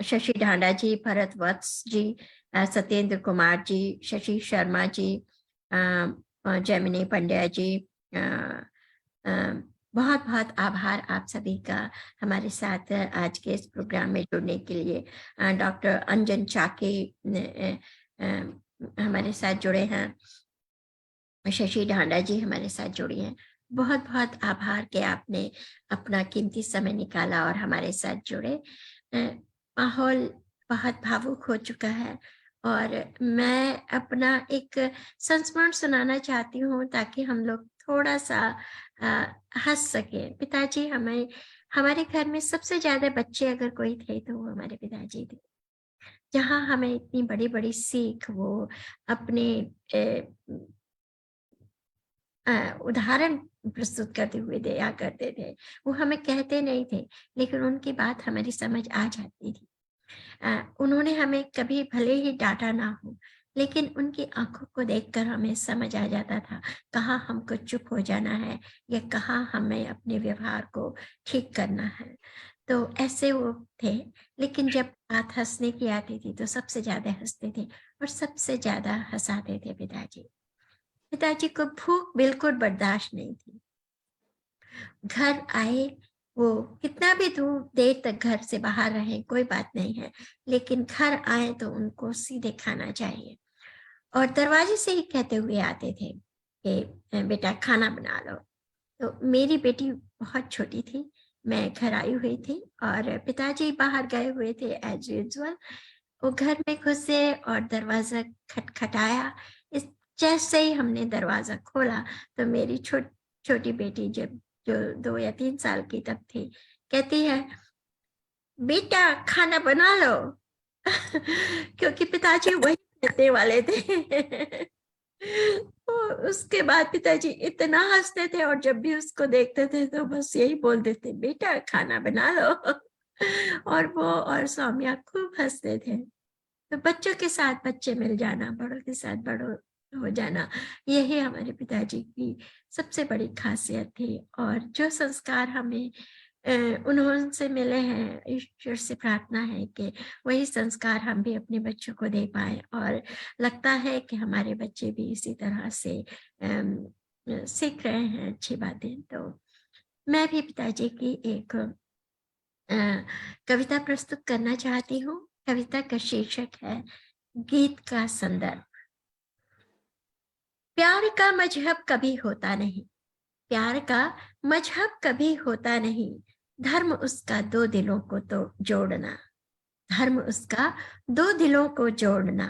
शशि ढांडा जी, भरत वत्स जी, सत्येंद्र कुमार जी, शशि शर्मा जी, जैमिनी पंड्या जी। बहुत बहुत आभार आप सभी का हमारे साथ आज के इस प्रोग्राम में जुड़ने के लिए। डॉक्टर अंजन चाके हमारे साथ जुड़े हैं, शशि ढांडा जी हमारे साथ जुड़ी हैं। बहुत बहुत आभार कि आपने अपना कीमती समय निकाला और हमारे साथ जुड़े। माहौल बहुत भावुक हो चुका है और मैं अपना एक संस्मरण सुनाना चाहती हूँ ताकि हम लोग थोड़ा सा हंस सके। पिताजी हमारे घर में सबसे ज्यादा बच्चे अगर कोई थे तो वो हमारे पिताजी थे। जहाँ हमें इतनी बड़ी बड़ी सीख वो अपने उदाहरण प्रस्तुत करते हुए दिया करते थे। वो हमें कहते नहीं थे लेकिन उनकी बात हमारी समझ आ जाती थी। उन्होंने हमें कभी भले ही डांटा ना हो लेकिन उनकी आंखों को देखकर हमें समझ आ जाता था कहाँ हमको चुप हो जाना है या कहाँ हमें अपने व्यवहार को ठीक करना है। तो ऐसे वो थे। लेकिन जब बात हंसने की आती थी तो सबसे ज्यादा हंसते थे और सबसे ज्यादा हंसाते थे पिताजी। पिताजी को भूख बिल्कुल बर्दाश्त नहीं थी। घर आए, वो कितना भी देर तक घर से बाहर रहे कोई बात नहीं है, लेकिन घर आए तो उनको सीधे खाना चाहिए। और दरवाजे से ही कहते हुए आते थे कि बेटा खाना बना लो। तो मेरी बेटी बहुत छोटी थी, मैं घर आई हुई थी और पिताजी बाहर गए हुए थे एज यूजुअल। वो घर में घुसे और दरवाजा खटखटाया। इस जैसे ही हमने दरवाजा खोला तो मेरी छोटी बेटी जो 2 या 3 साल की तब थी, कहती है बेटा खाना बना लो क्योंकि पिताजी वही कहने वाले थे। तो उसके बाद पिताजी इतना हंसते थे और जब भी उसको देखते थे तो बस यही बोल देते बेटा खाना बना लो। और वो और सौम्या खूब हंसते थे। तो बच्चों के साथ बच्चे मिल जाना, बड़ों के साथ बड़ों हो जाना, यही हमारे पिताजी की सबसे बड़ी खासियत थी। और जो संस्कार हमें उन्होंने मिले हैं, ईश्वर से प्रार्थना है कि वही संस्कार हम भी अपने बच्चों को दे पाए। और लगता है कि हमारे बच्चे भी इसी तरह से सीख रहे हैं अच्छी बातें। तो मैं भी पिताजी की एक कविता प्रस्तुत करना चाहती हूँ। कविता का शीर्षक है गीत का संदर्भ। प्यार का मजहब कभी होता नहीं, प्यार का मजहब कभी होता नहीं, धर्म उसका 2 दिलों को तो जोड़ना, धर्म उसका 2 दिलों को जोड़ना,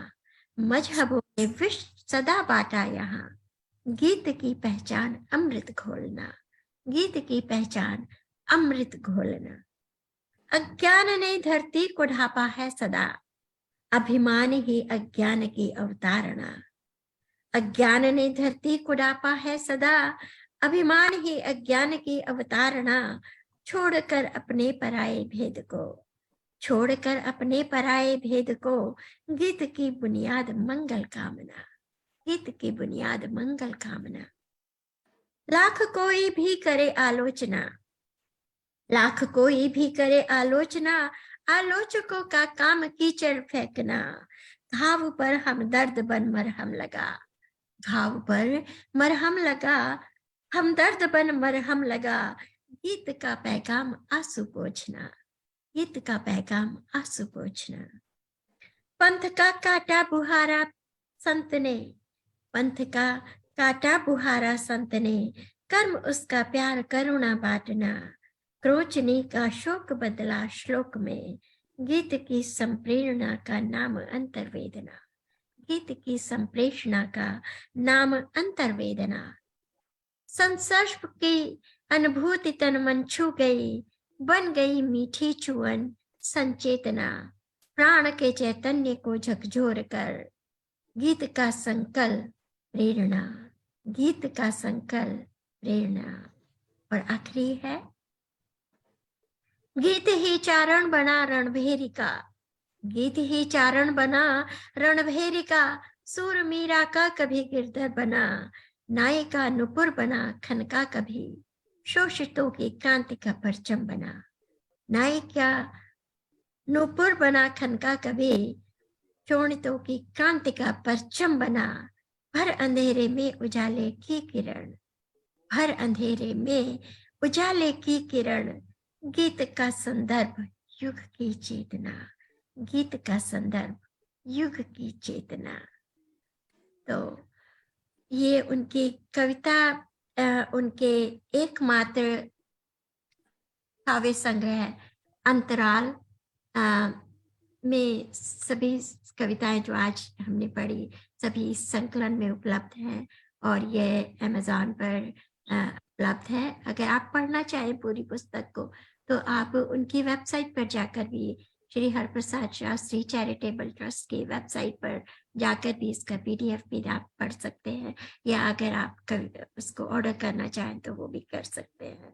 मजहबों ने विश्व सदा बांटा यहाँ, गीत की पहचान अमृत घोलना, गीत की पहचान अमृत घोलना। अज्ञान ने धरती को ढापा है सदा, अभिमान ही अज्ञान की अवतारणा, अज्ञान ने धरती को ढापा है सदा, अभिमान ही अज्ञान की अवतारणा। छोड़कर अपने पराये भेद को, छोड़कर अपने पराये भेद को, गीत की बुनियाद मंगल कामना, गीत की बुनियाद मंगल कामना। लाख कोई भी करे आलोचना, लाख कोई भी करे आलोचना, आलोचकों का काम कीचड़ फेंकना। घाव पर हमदर्द बन मरहम लगा, घाव पर मरहम लगा, हमदर्द बन मरहम लगा। गीत का पैगाम आंसू पोंछना, गीत का पैगाम आंसू पोंछना। पंथ का काटा बुहारा संत ने, पंथ का काटा बुहारा संत ने, कर्म उसका प्यार करुणा बांटना। क्रोचनी का शोक बदला श्लोक में, गीत की संप्रेरणा का नाम अंतर्वेदना, गीत की संप्रेषणा का नाम अंतर्वेदना। संसर्प की अनुभूति तन मन छू गई, बन गई मीठी चुअन संचेतना। प्राण के चैतन्य को झकझोर कर, गीत का संकल्प प्रेरणा, गीत का संकल्प प्रेरणा। और आखिरी है, गीत ही चारण बना रणभेरी का, गीत ही चारण बना रणभेरी का। सूर मीरा का कभी गिरधर बना, नायिका नुपुर बना खनका कभी। शोषितों की क्रांति का परचम बना, नायिका नुपुर बना खनका कभी। शोषितों की क्रांति का परचम बना, भर अंधेरे में उजाले की किरण, भर अंधेरे में उजाले की किरण। गीत का संदर्भ युग की चेतना, गीत का संदर्भ युग की चेतना। तो ये उनकी कविता, उनके एकमात्र काव्य संग्रह अंतराल में सभी कविताएं जो आज हमने पढ़ी सभी इस संकलन में उपलब्ध हैं और ये अमेज़न पर उपलब्ध है। अगर आप पढ़ना चाहें पूरी पुस्तक को तो आप उनकी वेबसाइट पर जाकर भी, श्री हरप्रसाद शास्त्री चैरिटेबल ट्रस्ट की वेबसाइट पर जाकर भी इसका PDF भी आप पढ़ सकते हैं, या अगर आप उसको ऑर्डर करना चाहें तो वो भी कर सकते हैं।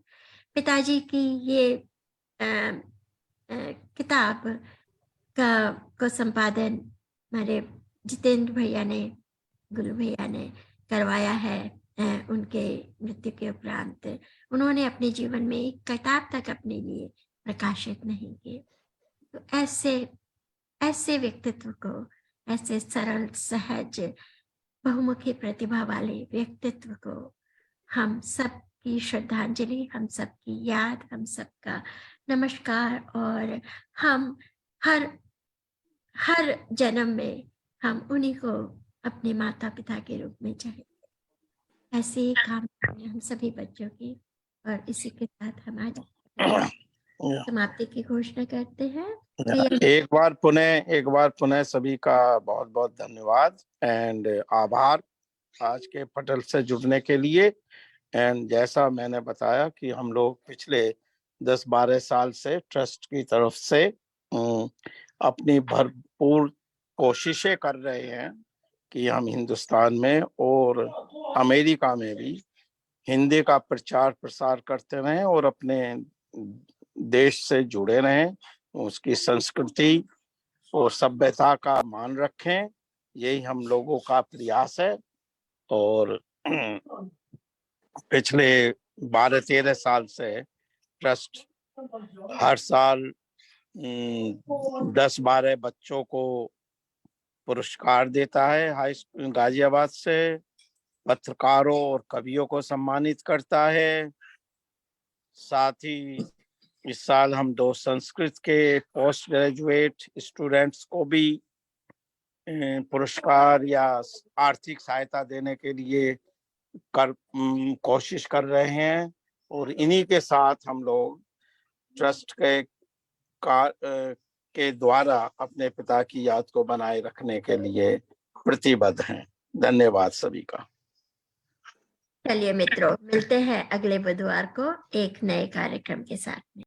पिताजी की ये किताब को संपादन हमारे जितेंद्र भैया ने, गुल्लू भैया ने करवाया है। उनके मृत्यु के उपरांत उन्होंने अपने जीवन में एक किताब तक अपने लिए प्रकाशित नहीं की। तो ऐसे व्यक्तित्व को, ऐसे सरल सहज बहुमुखी प्रतिभा वाले व्यक्तित्व को हम सबकी श्रद्धांजलि, हम सबकी याद, हम सबका नमस्कार। और हम हर जन्म में हम उन्हीं को अपने माता पिता के रूप में चाहें। ऐसे ही काम हम सभी बच्चों की। और इसी के साथ हम आज समाप्ति की घोषणा करते हैं। एक बार पुनः सभी का बहुत बहुत धन्यवाद एंड आभार आज के पटल से जुड़ने के लिए। एंड जैसा मैंने बताया कि हम लोग पिछले 10-12 साल से ट्रस्ट की तरफ से अपनी भरपूर कोशिशें कर रहे हैं कि हम हिंदुस्तान में और अमेरिका में भी हिंदी का प्रचार प्रसार करते रहें और अपने देश से जुड़े रहें, उसकी संस्कृति और सभ्यता का मान रखें। यही हम लोगों का प्रयास है। और पिछले 12-13 साल से ट्रस्ट हर साल 10-12 बच्चों को पुरस्कार देता है हाई स्कूल गाजियाबाद से, पत्रकारों और कवियों को सम्मानित करता है। साथ ही इस साल हम 2 संस्कृत के पोस्ट ग्रेजुएट स्टूडेंट्स को भी पुरस्कार या आर्थिक सहायता देने के लिए कोशिश कर रहे हैं। और इन्हीं के साथ हम लोग ट्रस्ट के द्वारा अपने पिता की याद को बनाए रखने के लिए प्रतिबद्ध हैं। धन्यवाद सभी का। चलिए मित्रों, मिलते हैं अगले बुधवार को एक नए कार्यक्रम के साथ में।